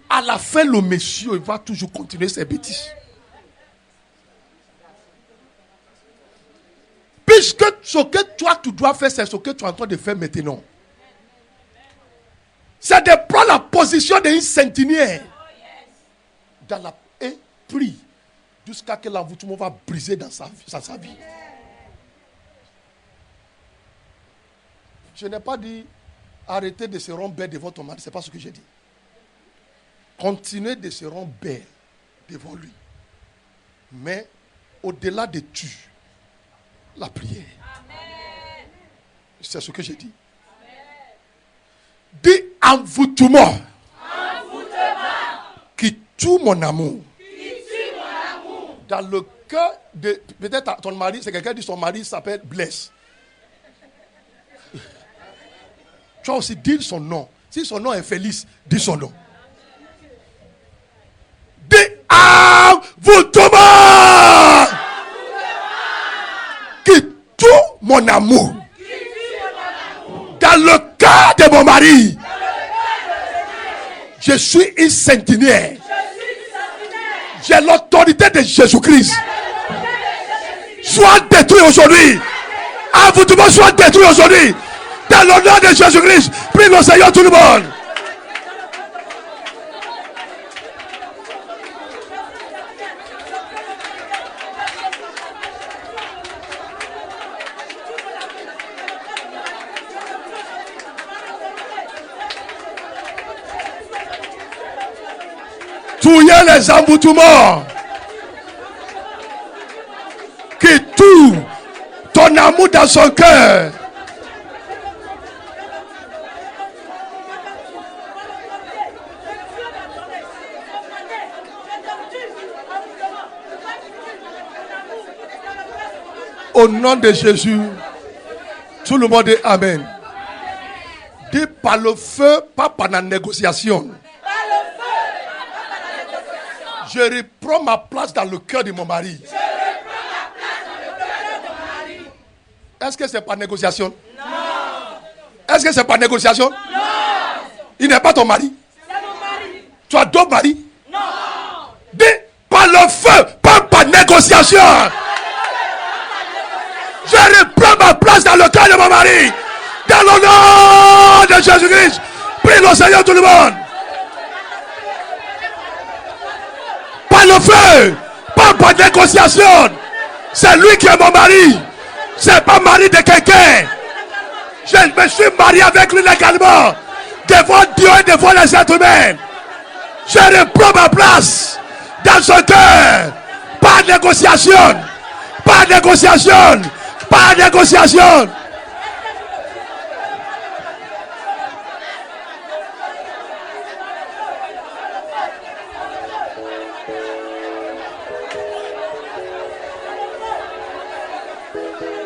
À la fin, le monsieur, il va toujours continuer ses bêtises. Puisque ce que toi, tu dois faire, c'est ce que tu es en train de faire maintenant. C'est de prendre la position d'une centenière. Dans la et prie jusqu'à que l'envoûtement va briser dans sa vie. Je n'ai pas dit arrêtez de se rendre belle devant ton mari, ce n'est pas ce que j'ai dit. Continuez de se rendre belle devant lui. Mais au-delà de tout, la prière. Amen. C'est ce que j'ai dit. Amen. Dis envoûtement. Qui tue mon amour. Dans le cœur de. Peut-être ton mari, c'est quelqu'un qui dit son mari s'appelle Blaise. Tu vas aussi dire son nom. Si son nom est Félix, dis son nom. Dis envoûtement. Qui tue mon amour. Dans le cœur de mon mari. Je suis une centenière. J'ai l'autorité de Jésus-Christ. Sois détruit aujourd'hui. Envoûtement soit détruit aujourd'hui. Dans le nom de Jésus-Christ. Prie le Seigneur tout le monde. Tuez les envoûtements qui tuent ton amour dans son cœur. Au nom de Jésus, tout le monde dit Amen. Dis par le feu, pas par la négociation. Je reprends ma place dans le cœur de mon mari. Est-ce que c'est par négociation? Non. Est-ce que c'est par négociation? Non. Il n'est pas ton mari? C'est mon mari. Tu as d'autres maris? Non. Dis par le feu, pas par négociation. Je reprends ma place dans le cœur de mon mari. Dans le nom de Jésus-Christ. Prie le Seigneur tout le monde. Par le feu, pas par négociation. C'est lui qui est mon mari. C'est pas mari de quelqu'un. Je me suis marié avec lui légalement. Devant Dieu et devant les êtres humains. Je reprends ma place dans ce cœur. Pas de négociation. Pas de négociation. Pas de négociation.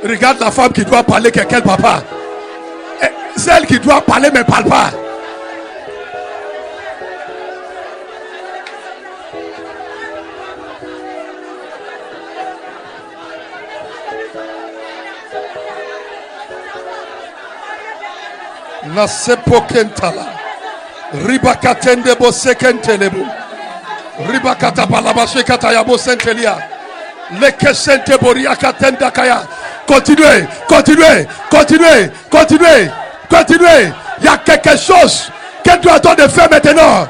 Regarde la femme qui doit parler, quelqu'un papa. Celle qui doit parler mais parle pas. Nasepokentala. Ribakatende bosekentelebo. Ribakata balabashekata yabo sentelia. Lekesente boriakatenda kaya. Continuez, continuez, continuez, continuez, continuez. Il y a quelque chose que tu attends de faire maintenant.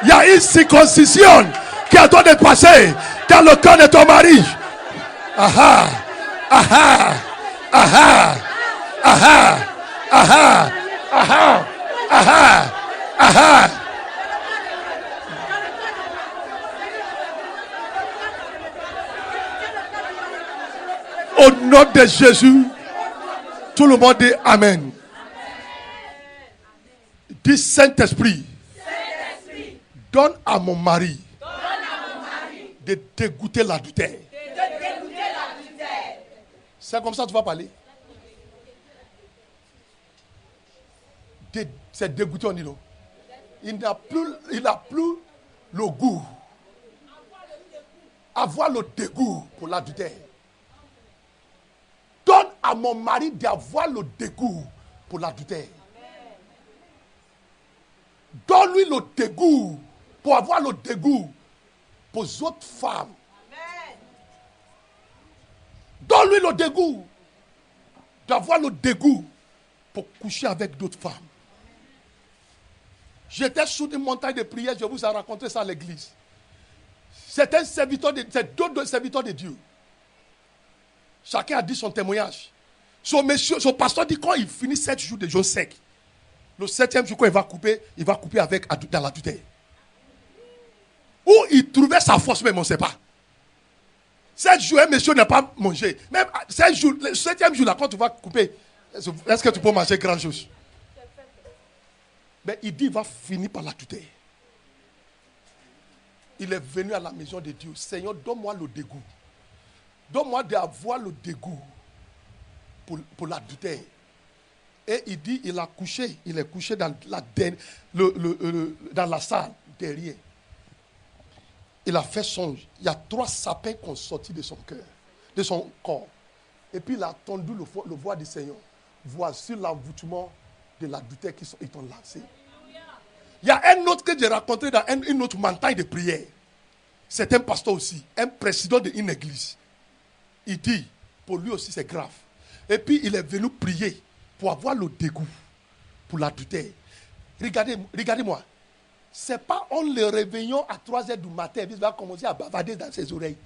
Il y a une circoncision qui attend de passer dans le corps de ton mari. Aha, aha, aha, aha, aha, aha, aha, aha. Au nom de Jésus, tout le monde dit Amen. Dis Saint-Esprit, donne à mon mari de dégoûter l'adultère. C'est comme ça que tu vas parler. C'est dégoûté, on dit non. Il n'a plus le goût. Avoir le dégoût pour l'adultère. Donne à mon mari d'avoir le dégoût pour l'adultère. Donne-lui le dégoût pour avoir le dégoût pour les autres femmes. Donne-lui le dégoût d'avoir le dégoût pour coucher avec d'autres femmes. J'étais sur une montagne de prière, je vous ai raconté ça à l'église. C'est deux serviteurs de Dieu. Chacun a dit son témoignage. Son pasteur dit quand il finit 7 jours de jeûne sec, le 7e jour, quand il va couper avec dans l'adultère. Où il trouvait sa force, même on ne sait pas. 7 jours, monsieur n'a pas mangé. Même 7 jours, le 7e jour, là, quand tu vas couper, est-ce que tu peux manger grand chose? Mais il dit il va finir par l'adultère. Il est venu à la maison de Dieu. Seigneur, donne-moi le dégoût. Donne-moi d'avoir le dégoût pour l'adultère. Et il dit, il est couché dans la salle derrière. Il a fait songe. Il y a 3 sapins qui ont sorti de son cœur, de son corps. Et puis il a attendu le voix du Seigneur. Voici l'envoûtement de l'adultère qui t'ont lancé. Il y a un autre que j'ai rencontré dans une autre montagne de prière. C'est un pasteur aussi, un président d'une église. Il dit, pour lui aussi c'est grave. Et puis il est venu prier pour avoir le dégoût pour l'adultère. Regardez-moi. C'est pas en le réveillant à 3h du matin, il va commencer à bavader dans ses oreilles,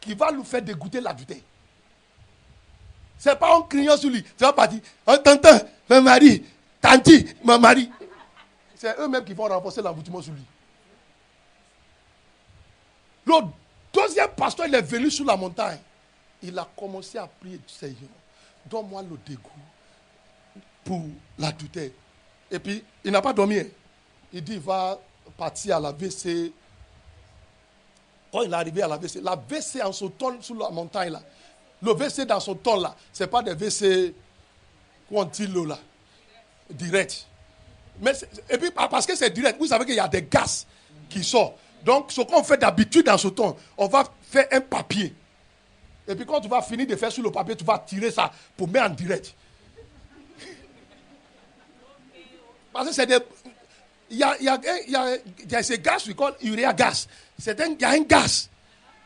qui va lui faire dégoûter l'adultère. C'est pas en criant sur lui. Tu vas pas dire, tonton, mon mari, tanti, mon mari. C'est eux-mêmes qui vont renforcer l'envoûtement sur lui. Le deuxième pasteur, il est venu sur la montagne. Il a commencé à prier, Seigneur, donne-moi le dégoût pour l'adultère. Et puis, il n'a pas dormi. Il dit, il va partir à la WC. Quand il est arrivé à la WC en sautant sur la montagne, là, le WC dans son temps, là, ce n'est pas des WC quantilo, là, direct. Mais et puis, parce que c'est direct, vous savez qu'il y a des gaz qui sortent. Donc, ce qu'on fait d'habitude dans ce temps, on va faire un papier. Et puis, quand tu vas finir de faire sur le papier, tu vas tirer ça pour mettre en direct. Parce que c'est des... Il y a ces gaz, we call urea gas. Il y a un gaz.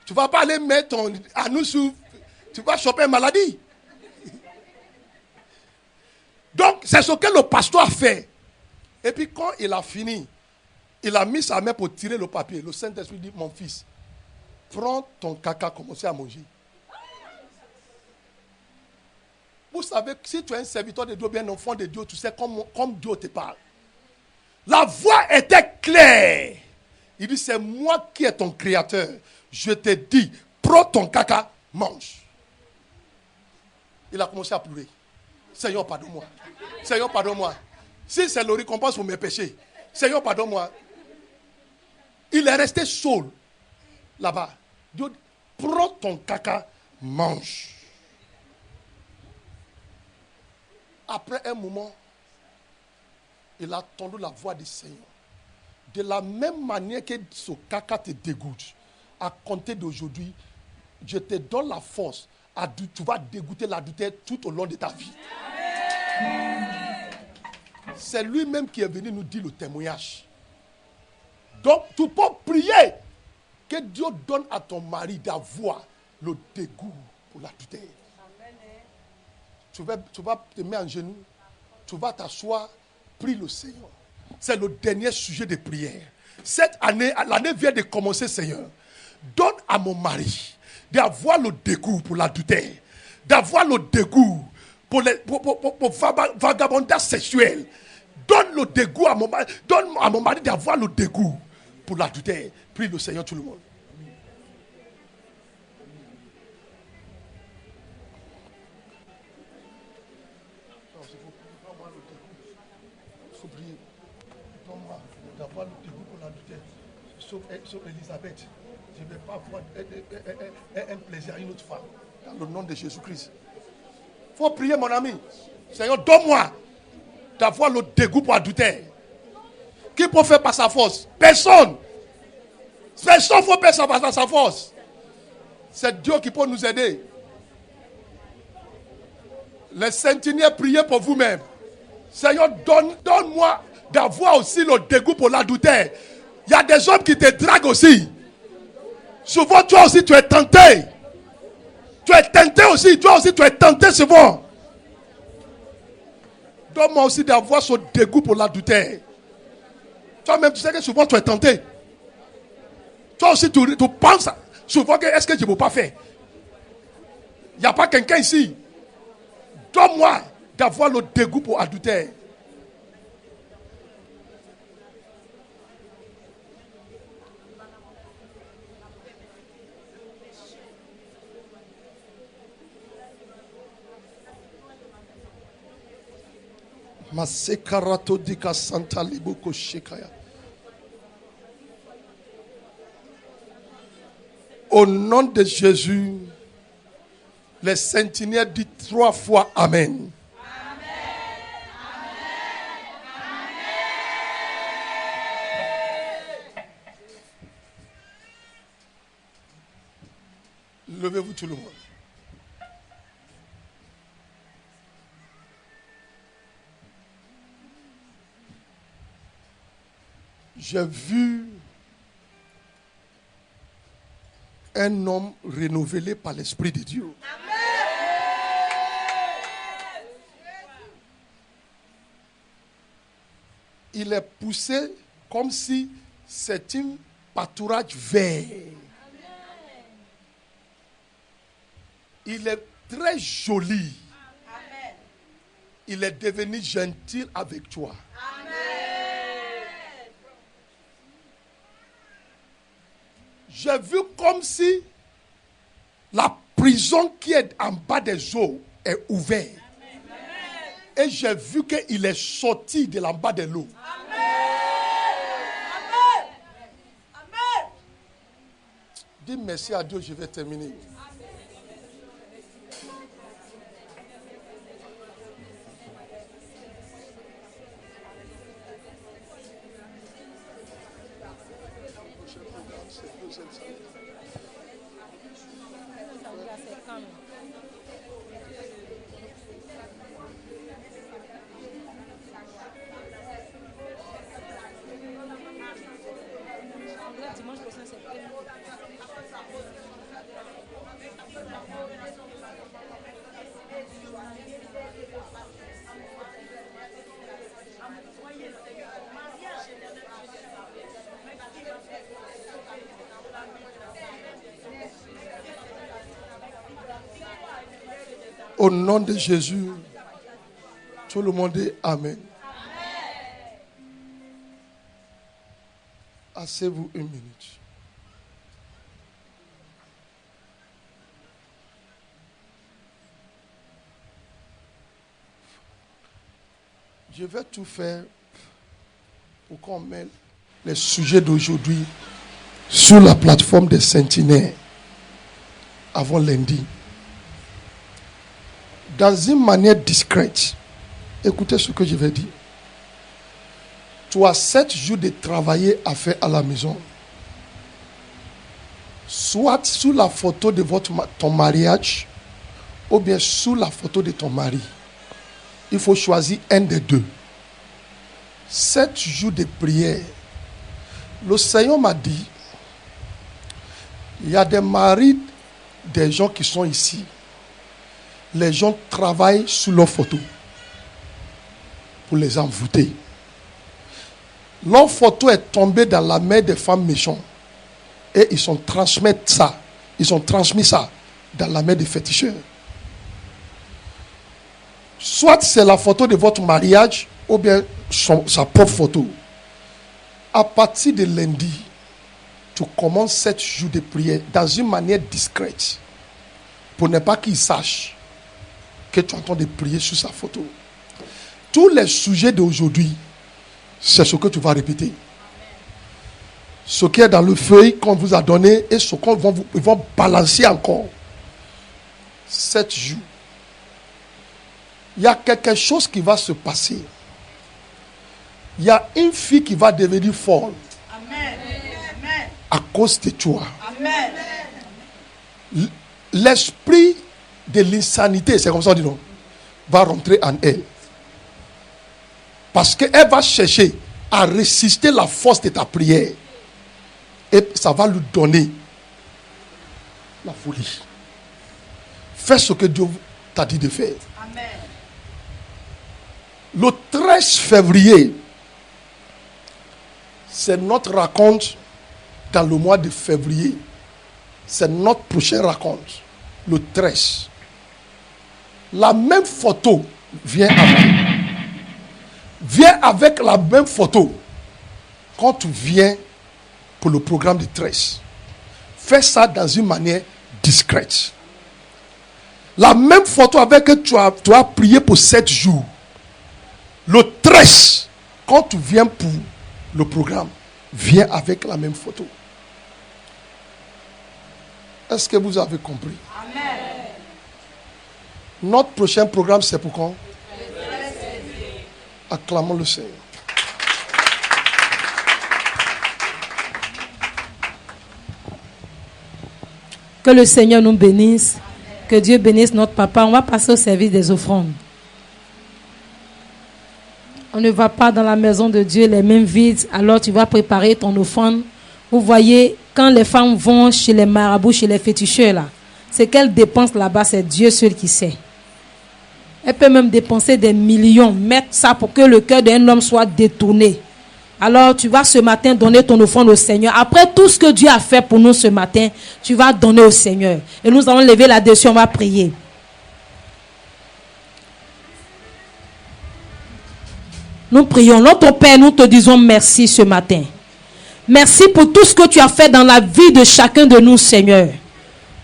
Tu ne vas pas aller mettre ton anneau sous... Tu vas choper une maladie. Donc, c'est ce que le pasteur a fait. Et puis, quand il a fini, il a mis sa main pour tirer le papier. Le Saint-Esprit dit, mon fils, prends ton caca, commencez à manger. Vous savez, si tu es un serviteur de Dieu, bien un enfant de Dieu, tu sais comme Dieu te parle. La voix était claire. Il dit, c'est moi qui est ton créateur. Je te dis, prends ton caca, mange. Il a commencé à pleurer. Seigneur, pardonne-moi. Seigneur, pardonne-moi. Si c'est le récompense pour mes péchés, Seigneur, pardonne-moi. Il est resté seul là-bas. Dieu dit, prends ton caca, mange. Après un moment, il a entendu la voix du Seigneur. De la même manière que ce caca te dégoûte, à compter d'aujourd'hui, je te donne la force. Tu vas dégoûter l'adultère tout au long de ta vie. C'est lui-même qui est venu nous dire le témoignage. Donc, tu peux prier que Dieu donne à ton mari d'avoir le dégoût pour l'adultère. Tu vas te mettre en genoux, tu vas t'asseoir, prie le Seigneur. C'est le dernier sujet de prière. Cette année, l'année vient de commencer, Seigneur. Donne à mon mari d'avoir le dégoût pour l'adultère, d'avoir le dégoût pour vagabondage sexuel. Donne le dégoût à mon mari, donne à mon mari d'avoir le dégoût pour l'adultère. Prie le Seigneur, tout le monde. Il faut prier. Donne-moi d'avoir le dégoût pour l'adultère. Sauf Elisabeth. Je ne vais pas avoir un plaisir à une autre femme. Dans le nom de Jésus-Christ. Il faut prier, mon ami. Seigneur, donne-moi d'avoir le dégoût pour l'adultère. Qui peut faire par sa force? Personne. Personne ne peut faire ça par sa force. C'est Dieu qui peut nous aider. Les sentinelles, priez pour vous-même. Seigneur, donne-moi d'avoir aussi le dégoût pour l'adultère. Il y a des hommes qui te draguent aussi. Souvent, toi aussi, tu es tenté. Tu es tenté aussi. Toi aussi, tu es tenté souvent. Donne-moi aussi d'avoir ce dégoût pour l'adultère. Toi-même, tu sais que souvent, tu es tenté. Toi aussi, tu penses souvent que est-ce que je ne peux pas faire? Il n'y a pas quelqu'un ici. Donne-moi d'avoir le dégoût pour l'adultère. Masekarato dika santa liboko shekaya. Au nom de Jésus, les sentinelles disent 3 fois Amen. Levez-vous tout le monde. J'ai vu un homme renouvelé par l'Esprit de Dieu. Il est poussé comme si c'est un pâturage vert. Il est très joli. Il est devenu gentil avec toi. J'ai vu comme si la prison qui est en bas des eaux est ouverte. Et j'ai vu qu'il est sorti de l'en bas de l'eau. Dis merci à Dieu, je vais terminer. Au nom de Jésus, tout le monde dit Amen. Asseyez-vous une minute. Je vais tout faire pour qu'on mette les sujets d'aujourd'hui sur la plateforme des Sentinelles avant lundi. Dans une manière discrète, Écoutez ce que je vais dire. Tu as 7 jours de travailler à faire à la maison. Soit sous la photo de ton mariage, ou bien sous la photo de ton mari. Il faut choisir un des deux. 7 jours de prière. Le Seigneur m'a dit, il y a des maris, des gens qui sont ici. Les gens travaillent sur leurs photos pour les envoûter. Leur photo est tombée dans la main des femmes méchantes. Et ils ont transmis ça dans la main des féticheurs. Soit c'est la photo de votre mariage, ou bien sa propre photo. À partir de lundi, tu commences 7 jours de prière dans une manière discrète. Pour ne pas qu'ils sachent que tu es en train de prier sur sa photo. Tous les sujets d'aujourd'hui, c'est ce que tu vas répéter. Ce qui est dans le feuille qu'on vous a donné et ce qu'on vont balancer encore. 7 jours. Il y a quelque chose qui va se passer. Il y a une fille qui va devenir folle. Amen. À cause de toi. Amen. L'esprit de l'insanité, c'est comme ça on dit non, va rentrer en elle. Parce qu'elle va chercher à résister la force de ta prière. Et ça va lui donner la folie. Fais ce que Dieu t'a dit de faire. Amen. Le 13 février, c'est notre raconte dans le mois de février. C'est notre prochaine raconte. Le 13. La même photo vient avec. Viens avec la même photo quand tu viens pour le programme de 13. Fais ça dans une manière discrète. La même photo avec que tu as prié pour 7 jours. Le 13, quand tu viens pour le programme, viens avec la même photo. Est-ce que vous avez compris? Amen. Notre prochain programme, c'est pour quand? Acclamons le Seigneur. Que le Seigneur nous bénisse. Que Dieu bénisse notre papa. On va passer au service des offrandes. On ne va pas dans la maison de Dieu les mains vides. Alors tu vas préparer ton offrande. Vous voyez, quand les femmes vont chez les marabouts, chez les féticheurs, là, c'est qu'elles dépensent là-bas, c'est Dieu seul qui sait. Elle peut même dépenser des millions, mettre ça pour que le cœur d'un homme soit détourné. Alors tu vas ce matin donner ton offrande au Seigneur. Après tout ce que Dieu a fait pour nous ce matin, tu vas donner au Seigneur. Et nous allons lever là-dessus, on va prier. Nous prions. Notre Père, nous te disons merci ce matin. Merci pour tout ce que tu as fait dans la vie de chacun de nous, Seigneur.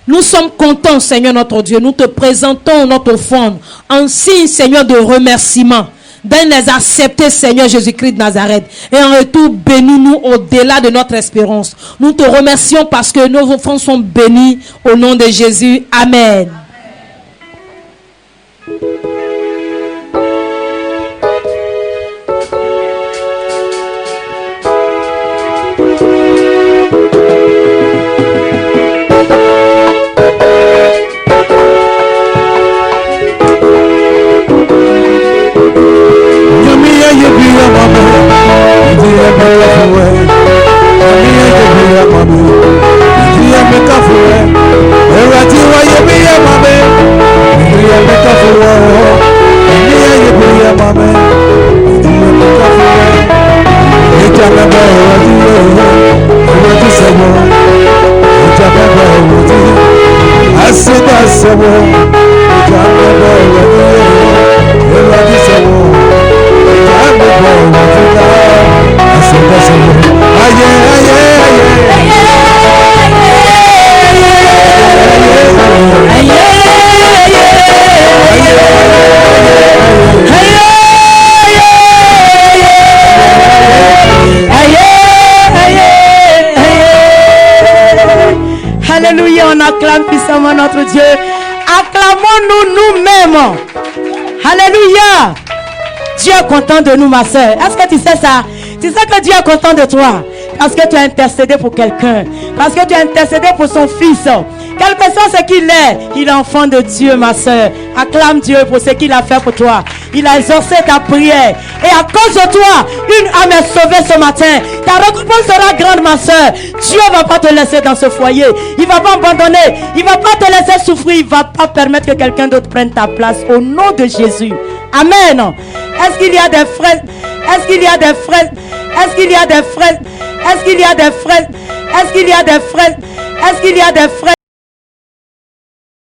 Nous sommes contents, Seigneur notre Dieu. Nous te présentons notre offrande en signe, Seigneur, de remerciement. Donne les accepter, Seigneur Jésus-Christ de Nazareth. Et en retour, bénis-nous au-delà de notre espérance. Nous te remercions parce que nos offrandes sont bénies au nom de Jésus. Amen. Alléluia, on acclame puissamment notre Dieu. Acclamons-nous nous-mêmes. Alléluia. Dieu est content de nous, ma soeur. Est-ce que tu sais ça? Tu sais que Dieu est content de toi. Parce que tu as intercédé pour quelqu'un. Parce que tu as intercédé pour son fils. Quel que soit ce qu'il est, il est enfant de Dieu, ma soeur. Acclame Dieu pour ce qu'il a fait pour toi. Il a exaucé ta prière. Et à cause de toi, une âme est sauvée ce matin. Ta récompense sera grande, ma soeur. Dieu ne va pas te laisser dans ce foyer. Il ne va pas abandonner. Il ne va pas te laisser souffrir. Il ne va pas permettre que quelqu'un d'autre prenne ta place. Au nom de Jésus. Amen. Est-ce qu'il y a des frères? Est-ce qu'il y a des frères? Est-ce qu'il y a des frères? Est-ce qu'il y a des frères? Est-ce qu'il y a des frères? Est-ce qu'il y a des frères?